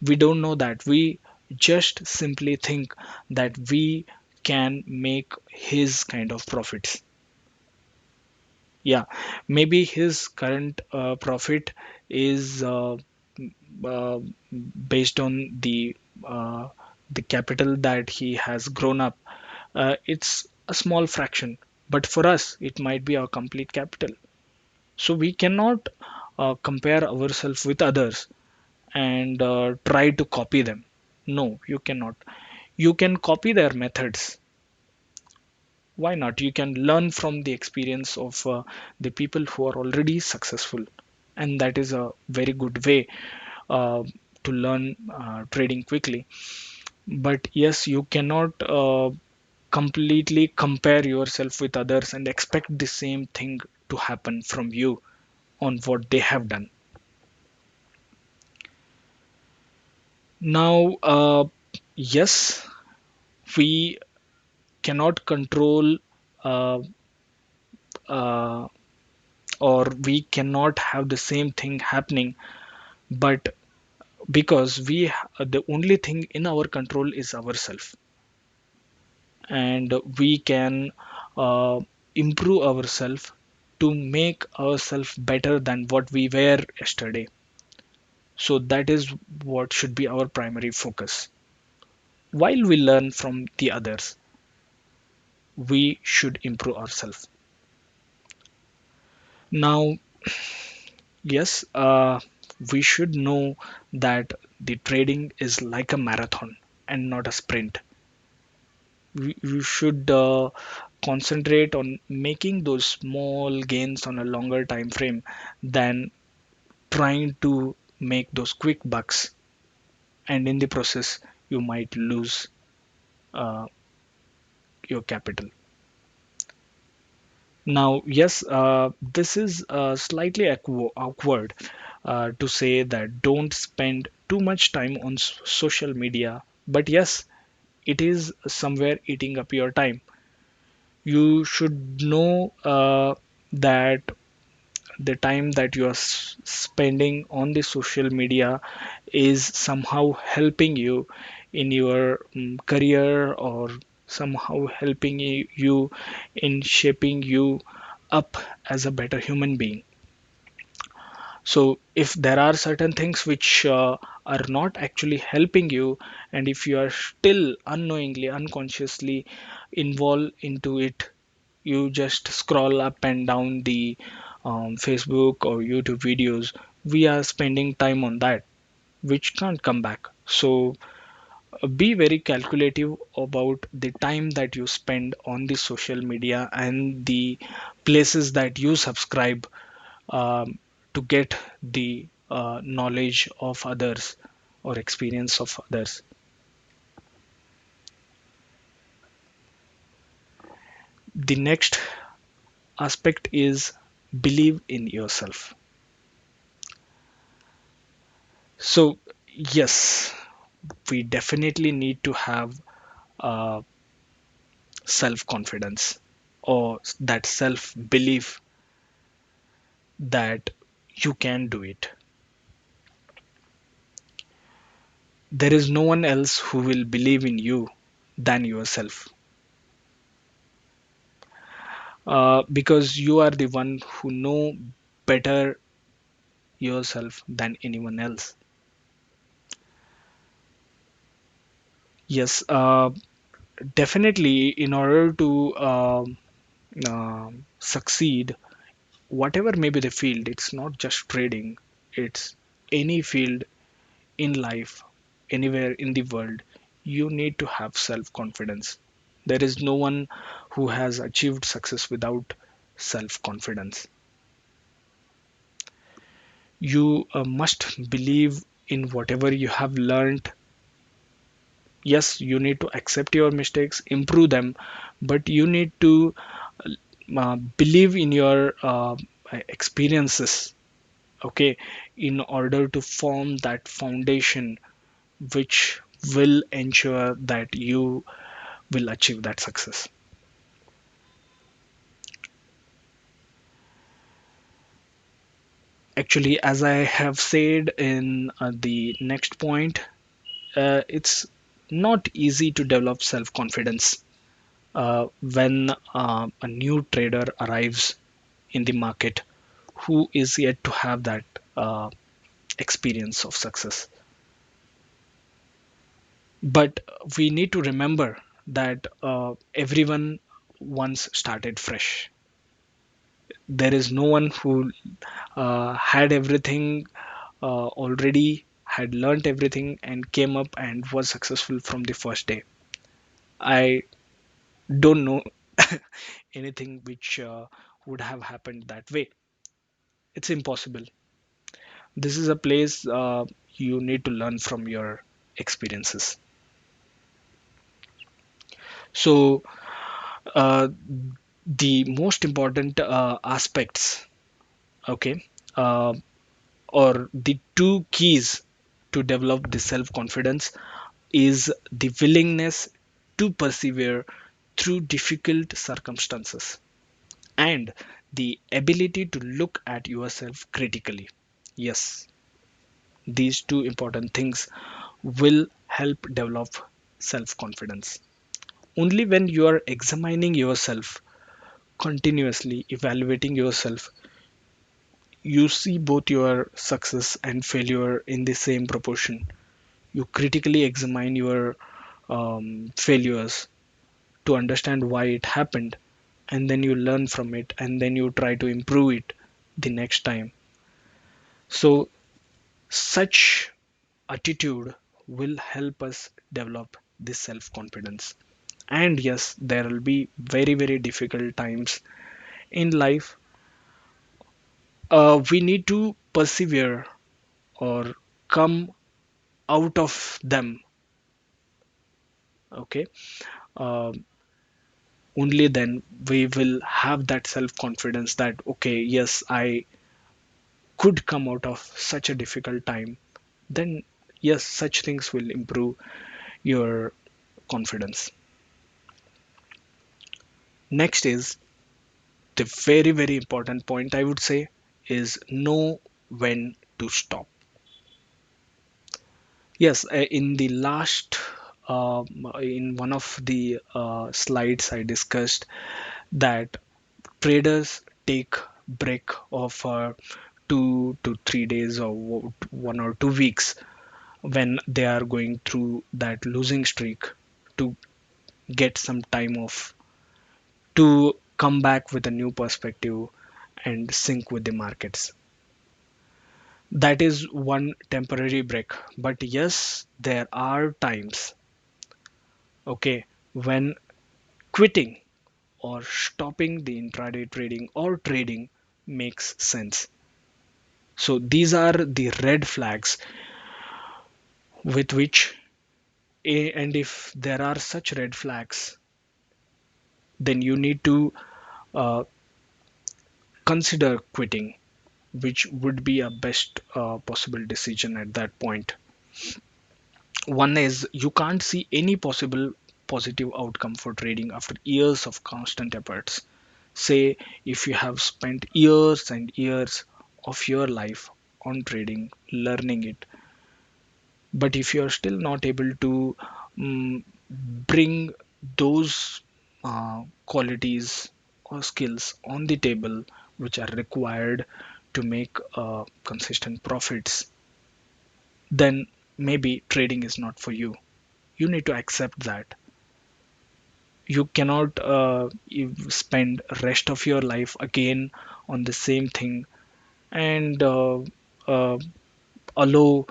We don't know that. We just simply think that we can make his kind of profits. Yeah, maybe his current profit is uh, based on uh, the capital that he has grown up. It's a small fraction, but for us, it might be our complete capital. So we cannot compare ourselves with others and try to copy them. No, you cannot. You can copy their methods. Why not? You can learn from the experience of the people who are already successful, and that is a very good way uh, to learn trading quickly. But yes, you cannot completely compare yourself with others and expect the same thing to happen from you on what they have done. Now, yes, we cannot control uh, uh, or we cannot have the same thing happening, but because the only thing in our control is ourselves, and we can uh, improve ourselves to make ourselves better than what we were yesterday. So that is what should be our primary focus. While we learn from the others, we should improve ourselves. Now, yes, we should know that the trading is like a marathon and not a sprint. We should concentrate on making those small gains on a longer time frame than trying to make those quick bucks, and in the process you might lose uh, your capital. Now, yes, this is slightly awkward to say that don't spend too much time on social media, but yes, it is somewhere eating up your time. You should know that the time that you are spending on the social media is somehow helping you in your career, or somehow helping you in shaping you up as a better human being. So if there are certain things which are not actually helping you, and if you are still unknowingly, unconsciously involved into it, you just scroll up and down the Facebook or YouTube videos, we are spending time on that, which can't come back. So be very calculative about the time that you spend on the social media and the places that you subscribe um, to get the knowledge of others or experience of others. The next aspect is believe in yourself. So, yes, we definitely need to have uh, self confidence, or that self belief that you can do it. There is no one else who will believe in you than yourself, because you are the one who know better yourself than anyone else. Yes, definitely, in order to succeed, whatever may be the field, it's not just trading, it's any field in life, anywhere in the world, you need to have self confidence. There is no one who has achieved success without self confidence. You must believe in whatever you have learned. Yes, you need to accept your mistakes, improve them, but you need to believe in your experiences, okay, in order to form that foundation which will ensure that you will achieve that success. Actually, as I have said in the next point, it's not easy to develop self confidence when a new trader arrives in the market who is yet to have that uh, experience of success. But we need to remember that everyone once started fresh. There is no one who had everything already, had learnt everything, and came up and was successful from the first day. I don't know anything which would have happened that way. It's impossible. This is a place you need to learn from your experiences. So, uh, the most important aspects, okay, uh, or the two keys to develop the self confidence is the willingness to persevere through difficult circumstances and the ability to look at yourself critically. Yes, these two important things will help develop self confidence. Only when you are examining yourself, continuously evaluating yourself, you see both your success and failure in the same proportion. You critically examine your failures to understand why it happened, and then you learn from it, and then you try to improve it the next time. So, such attitude will help us develop this self confidence. And yes, there will be very, very difficult times in life. We need to persevere or come out of them. Okay. Um Only then we will have that self confidence that, okay, yes, I could come out of such a difficult time. Then, yes, such things will improve your confidence. Next is the very, very important point, I would say, is know when to stop. Yes, in the last, in one of the slides, I discussed that traders take break of 2 to 3 days or 1 or 2 weeks when they are going through that losing streak to get some time off to come back with a new perspective and sync with the markets. That is one temporary break. But yes, there are times, okay, when quitting or stopping the intraday trading or trading makes sense. So these are the red flags with which, and if there are such red flags, then you need to uh, consider quitting, which would be a best possible decision at that point. One is you can't see any possible positive outcome for trading after years of constant efforts. Say, if you have spent years and years of your life on trading, learning it, but if you are still not able to bring those qualities or skills on the table which are required to make consistent profits, then maybe trading is not for you. You need to accept that. You cannot spend rest of your life again on the same thing and uh, allow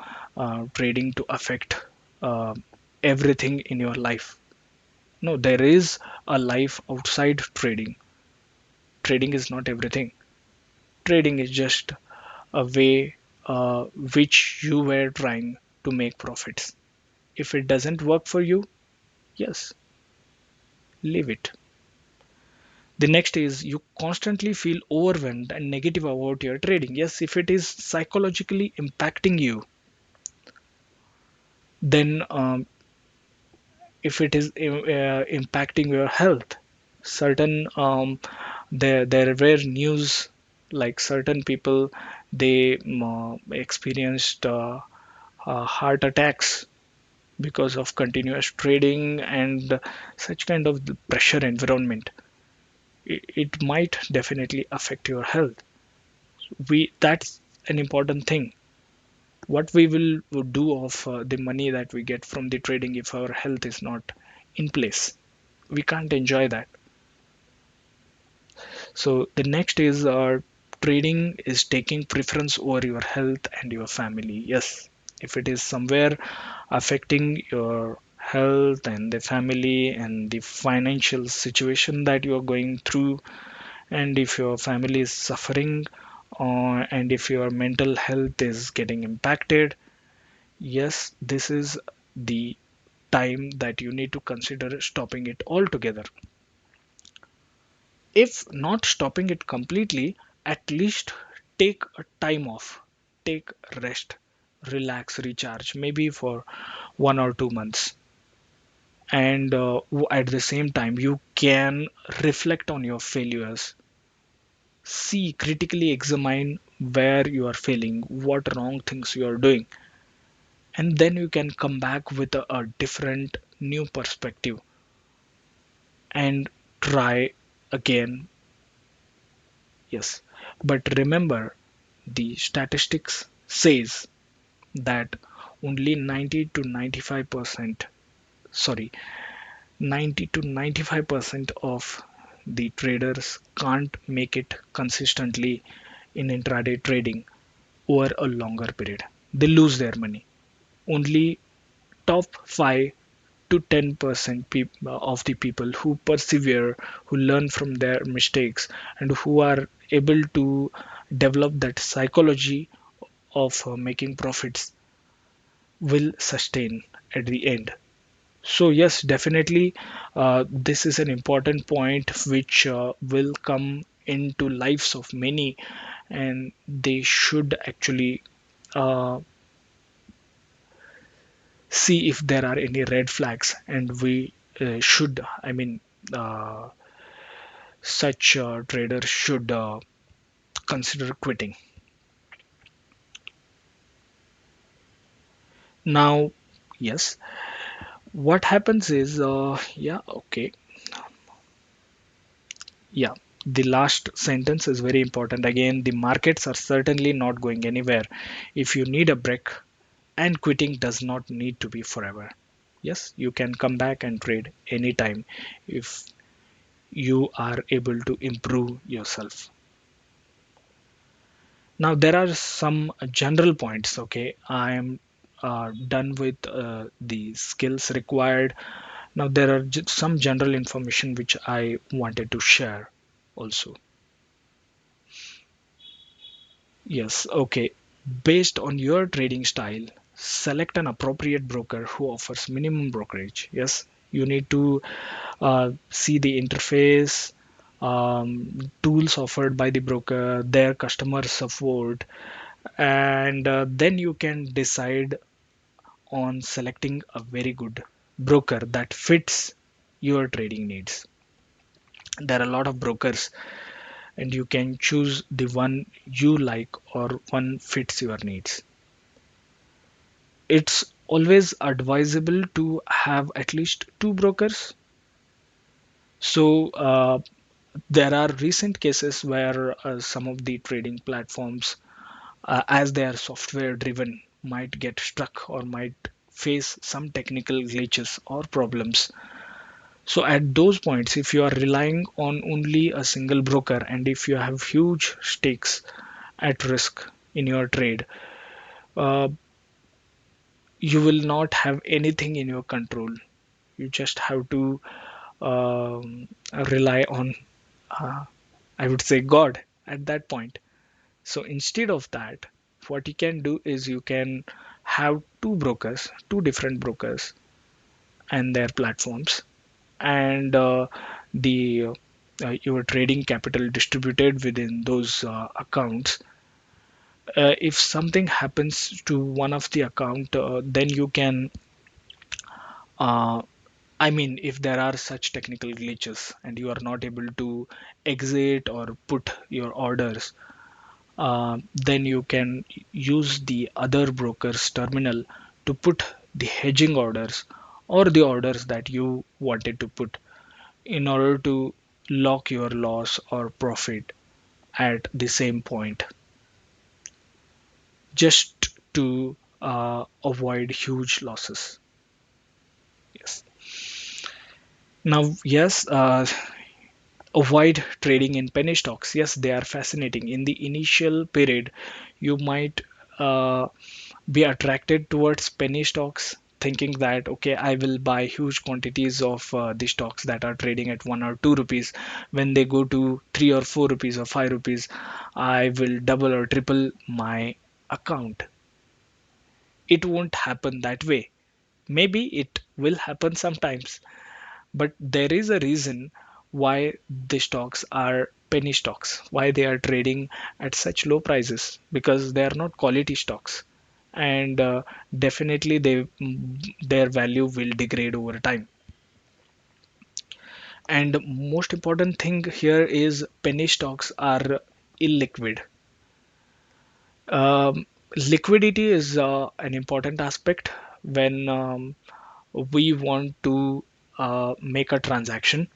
trading to affect uh, everything in your life. No, there is a life outside trading. Trading is not everything. Trading is just a way which you were trying to make profits. If it doesn't work for you, yes, leave it. The next is you constantly feel overwhelmed and negative about your trading. Yes, if it is psychologically impacting you, then if it is impacting your health, certain there were news like certain people. They experienced heart attacks because of continuous trading and such kind of the pressure environment. It might definitely affect your health. That's an important thing. What we will do of the money that we get from the trading if our health is not in place? We can't enjoy that. So the next is trading is taking preference over your health and your family. Yes, if it is somewhere affecting your health and the family and the financial situation that you are going through, and if your family is suffering, and if your mental health is getting impacted, yes, this is the time that you need to consider stopping it altogether. If not stopping it completely, at least take a time off, take rest, relax, recharge, maybe for 1 or 2 months. And at the same time, you can reflect on your failures, see, critically examine where you are failing, what wrong things you are doing, and then you can come back with a different, new perspective and try again. Yes, but remember, the statistics says that only 90 to 95%, sorry, 90 to 95% of the traders can't make it consistently in intraday trading over a longer period. They lose their money. Only top 5 to 10% of the people who persevere, who learn from their mistakes, and who are able to develop that psychology of making profits will sustain at the end. So, yes, definitely, this is an important point which will come into lives of many, and they should actually uh, see if there are any red flags, and we should, I mean, uh, such traders should consider quitting. Now, yes, what happens is, yeah, okay, yeah, the last sentence is very important. Again, the markets are certainly not going anywhere. If you need a break, and quitting does not need to be forever. Yes, you can come back and trade anytime if you are able to improve yourself. Now, there are some general points. Okay, I am done with the skills required. Now, there are some general information which I wanted to share also. Yes, okay. Based on your trading style, select an appropriate broker who offers minimum brokerage. Yes, you need to see the interface, tools offered by the broker, their customer support, and then you can decide on selecting a very good broker that fits your trading needs. There are a lot of brokers, and you can choose the one you like or one fits your needs. It's always advisable to have at least two brokers. So, there are recent cases where some of the trading platforms, as they are software driven, might get stuck or might face some technical glitches or problems. So at those points, if you are relying on only a single broker and if you have huge stakes at risk in your trade, uh, you will not have anything in your control. You just have to rely on, uh, I would say, God at that point. So instead of that, what you can do is you can have two brokers, two different brokers and their platforms, and the your trading capital distributed within those accounts. If something happens to one of the account, then you can, uh, I mean, if there are such technical glitches and you are not able to exit or put your orders, then you can use the other broker's terminal to put the hedging orders or the orders that you wanted to put in order to lock your loss or profit at the same point, just to avoid huge losses. Yes. Now, yes, avoid trading in penny stocks. Yes, they are fascinating. In the initial period, you might uh, be attracted towards penny stocks, thinking that okay, I will buy huge quantities of the stocks that are trading at 1 or 2 rupees. When they go to 3 or 4 rupees or 5 rupees, I will double or triple my account. It won't happen that way. Maybe it will happen sometimes, but there is a reason why the stocks are penny stocks, why they are trading at such low prices, because they are not quality stocks, and definitely their value will degrade over time. And most important thing here is penny stocks are illiquid. um, Liquidity is an important aspect when we want to make a transaction.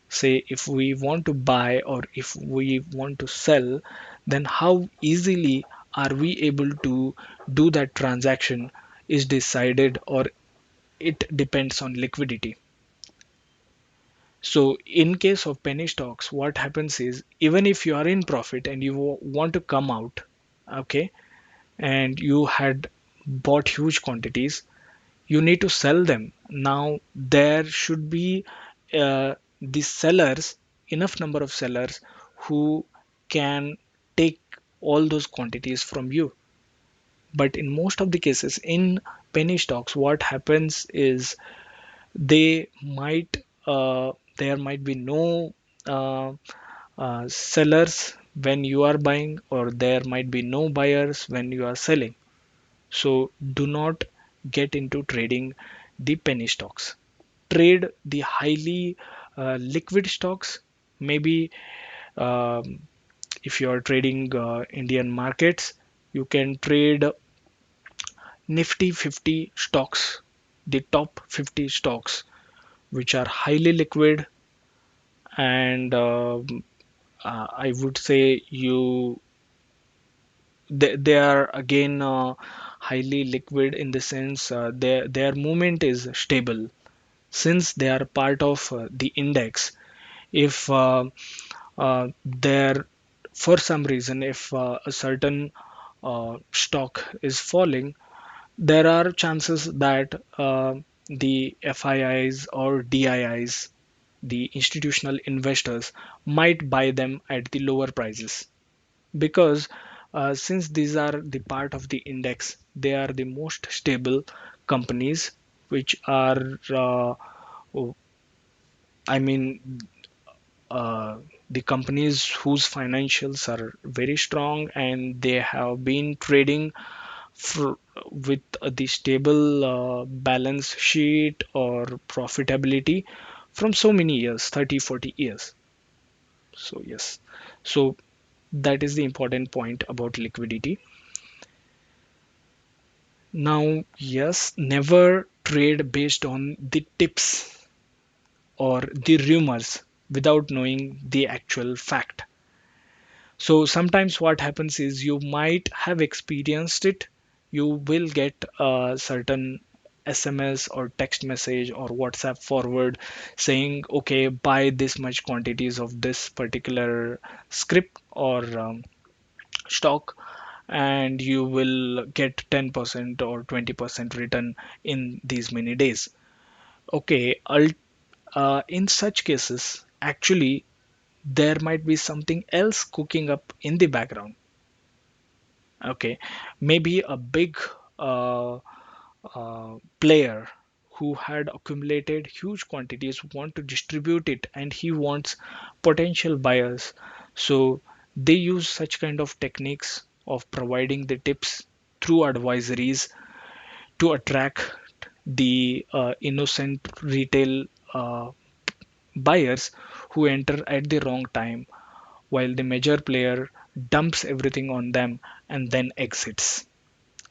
Say if we want to buy or if we want to sell, then how easily are we able to do that transaction is decided, or it depends on liquidity. So in case of penny stocks, what happens is even if you are in profit and you want to come out, okay, and you had bought huge quantities, you need to sell them. Now there should be the sellers, enough number of sellers who can take all those quantities from you. But in most of the cases in penny stocks, what happens is they might there might be no uh, sellers when you are buying, or there might be no buyers when you are selling. So do not get into trading the penny stocks. Trade the highly liquid stocks. Maybe um, if you are trading Indian markets, you can trade Nifty 50 stocks, the top 50 stocks, which are highly liquid, and I would say they are again highly liquid in the sense their movement is stable since they are part of the index. If there for some reason, if a certain stock is falling, there are chances that the FIIs or DIIs, the institutional investors, might buy them at the lower prices, because since these are the part of the index, they are the most stable companies, which are I mean uh, the companies whose financials are very strong, and they have been trading fr- with the stable balance sheet or profitability from so many years, 30, 40 years. So yes, so that is the important point about liquidity. Now, yes, never trade based on the tips or the rumors without knowing the actual fact. So sometimes what happens is you might have experienced it. You will get a certain SMS or text message or WhatsApp forward saying, okay, buy this much quantities of this particular script or stock, and you will get 10% or 20% return in these many days. Okay, in such cases, actually, there might be something else cooking up in the background. Okay, maybe a big player who had accumulated huge quantities want to distribute it, and he wants potential buyers. So they use such kind of techniques of providing the tips through advisories to attract the innocent retail uh, buyers who enter at the wrong time, while the major player dumps everything on them, and then exits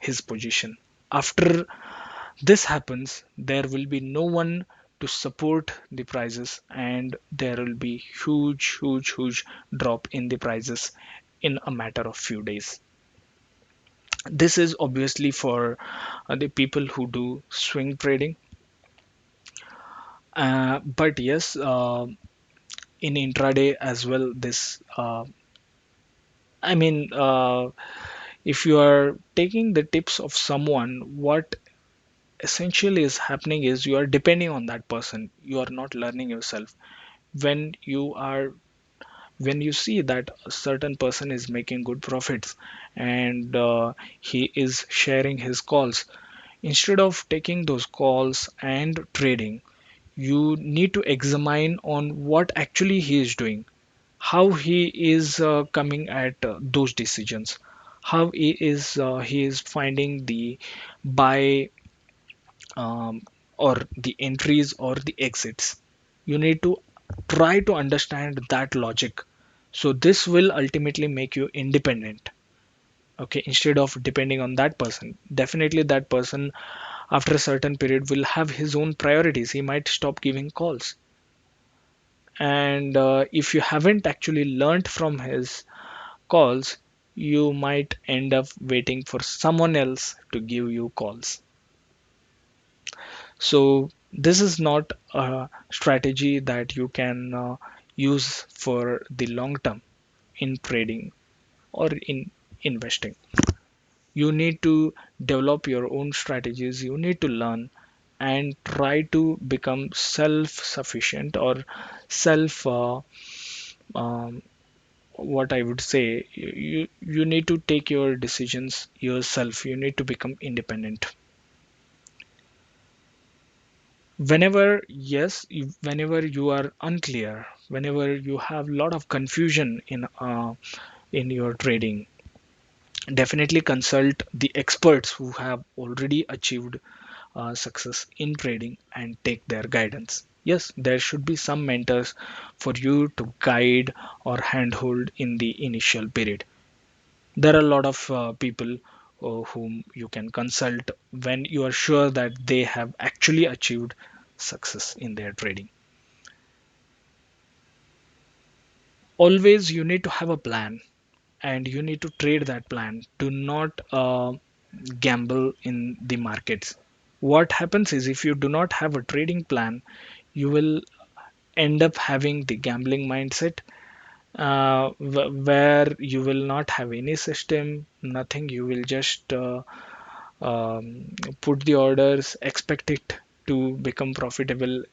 his position. After this happens, there will be no one to support the prices, and there will be huge drop in the prices in a matter of few days. This is obviously for the people who do swing trading. But yes, in intraday as well, this I mean, if you are taking the tips of someone, what essentially is happening is you are depending on that person. You are not learning yourself. When you are when you see that a certain person is making good profits, and he is sharing his calls, instead of taking those calls and trading, you need to examine on what actually he is doing, how he is coming at those decisions, how he is finding the buy, um, or the entries or the exits. You need to try to understand that logic. So this will ultimately make you independent. Okay, instead of depending on that person. Definitely that person after a certain period will have his own priorities. He might stop giving calls. And if you haven't actually learned from his calls, you might end up waiting for someone else to give you calls. So this is not a strategy that you can use for the long term in trading or in investing. You need to develop your own strategies. You need to learn and try to become self-sufficient or self what I would say, you need to take your decisions yourself. You need to become independent. Whenever, yes, whenever you are unclear, whenever you have a lot of confusion in your trading, definitely consult the experts who have already achieved success in trading and take their guidance. Yes, there should be some mentors for you to guide or handhold in the initial period. There are a lot of people whom you can consult when you are sure that they have actually achieved success in their trading. Always you need to have a plan, and you need to trade that plan. Do not gamble in the markets. What happens is, if you do not have a trading plan, you will end up having the gambling mindset, where you will not have any system, nothing. You will just put the orders, expect it to become profitable,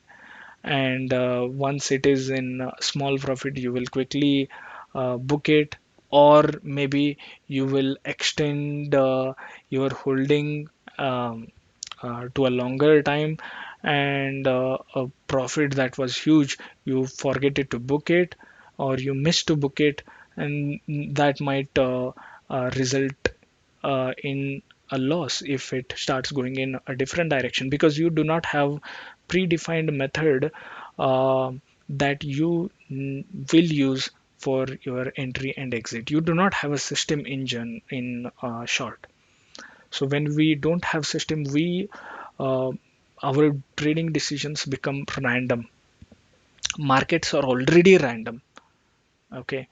and once it is in small profit, you will quickly book it, or maybe you will extend your holding to a longer time, and a profit that was huge, you forget it to book it, or you miss to book it, and that might result in a loss if it starts going in a different direction, because you do not have predefined method uh, that you will use for your entry and exit. You do not have a system engine in short. So when we don't have system, we uh, our trading decisions become random. Markets are already random, okay,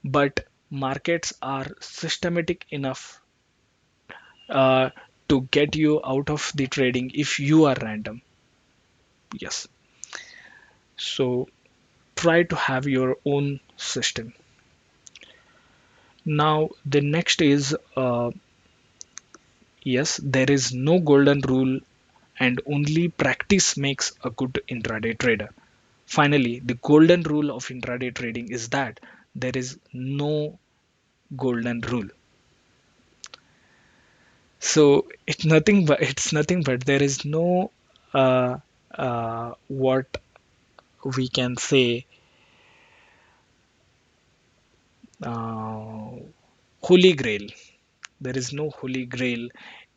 but markets are systematic enough uh, to get you out of the trading if you are random. Yes. So try to have your own system. Now, the next is, yes, there is no golden rule, and only practice makes a good intraday trader. Finally, the golden rule of intraday trading is that there is no golden rule. So it's nothing but there is no what we can say, uh, holy grail. There is no holy grail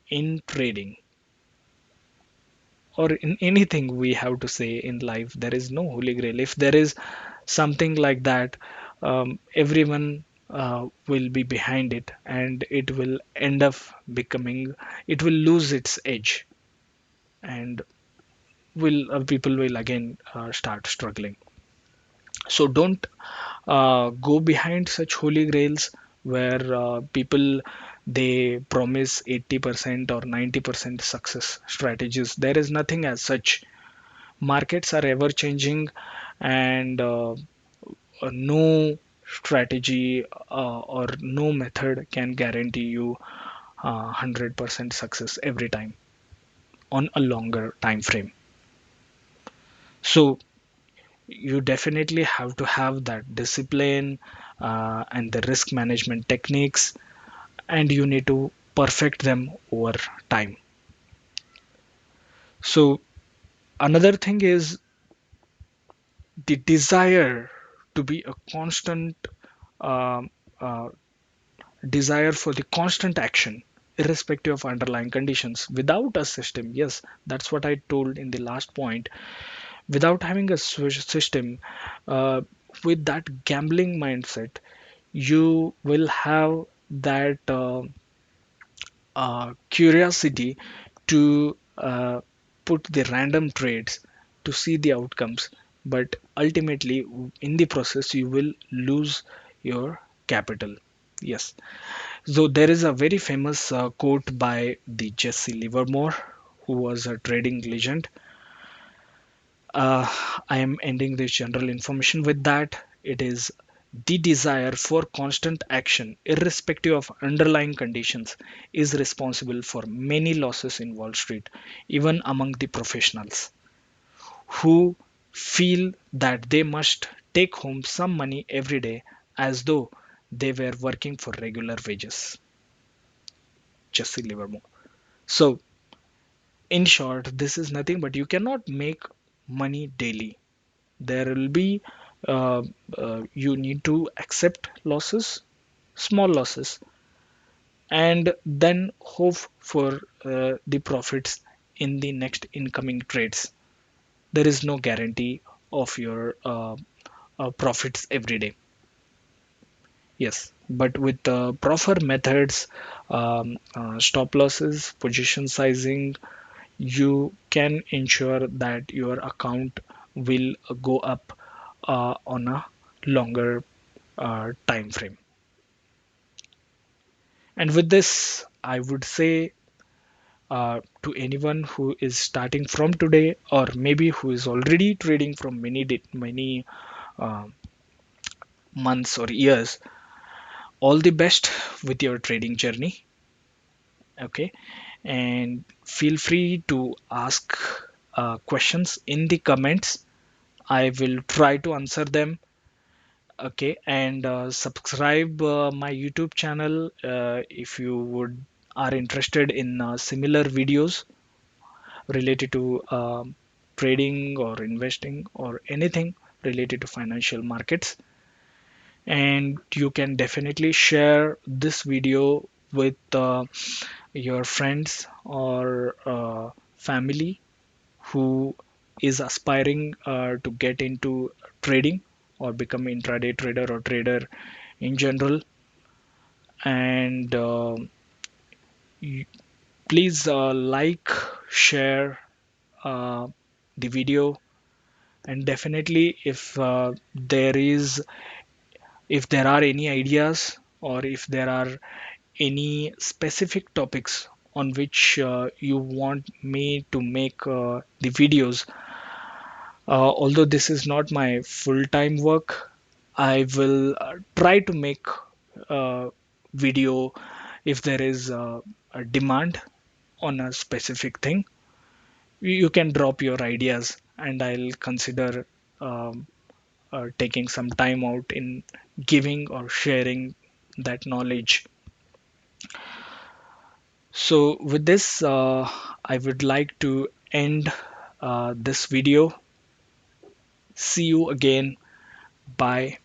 in trading, or in anything we have to say in life. There is no holy grail. If there is something like that, everyone. will be behind it, and it will end up becoming, it will lose its edge, and will people will again start struggling. So don't go behind such holy grails where people they promise 80% or 90% success strategies. There is nothing as such. Markets are ever changing, and no strategy or no method can guarantee you 100% success every time on a longer time frame. So you definitely have to have that discipline and the risk management techniques, and you need to perfect them over time. So another thing is the desire to be a constant um, uh, desire for the constant action irrespective of underlying conditions without a system. Yes, that's what I told in the last point. Without having a system, uh, with that gambling mindset, you will have that curiosity to put the random trades to see the outcomes, but ultimately in the process you will lose your capital. Yes. So there is a very famous quote by the Jesse Livermore, who was a trading legend. uh, I am ending this general information with that. It is the desire for constant action, irrespective of underlying conditions, is responsible for many losses in Wall Street, even among the professionals who feel that they must take home some money every day as though they were working for regular wages. Jesse Livermore. So, in short, this is nothing but you cannot make money daily. There will be you need to accept losses, small losses, and then hope for the profits in the next incoming trades. There is no guarantee of your profits every day. Yes, but with proper methods, stop losses, position sizing, you can ensure that your account will go up on a longer time frame. And with this, I would say to anyone who is starting from today, or maybe who is already trading from many uh, months or years, all the best with your trading journey. Okay, and feel free to ask questions in the comments. I will try to answer them. Okay, and subscribe my YouTube channel if you would are interested in similar videos related to trading or investing or anything related to financial markets. And you can definitely share this video with your friends or family who is aspiring to get into trading or become intraday trader or trader in general. And y- please like, share uh, the video, and definitely if there are any ideas, or if there are any specific topics on which you want me to make the videos. Although this is not my full-time work, I will try to make video if there is a demand on a specific thing. You can drop your ideas, and I'll consider um, taking some time out in giving or sharing that knowledge. So, with this, I would like to end this video. See you again. Bye.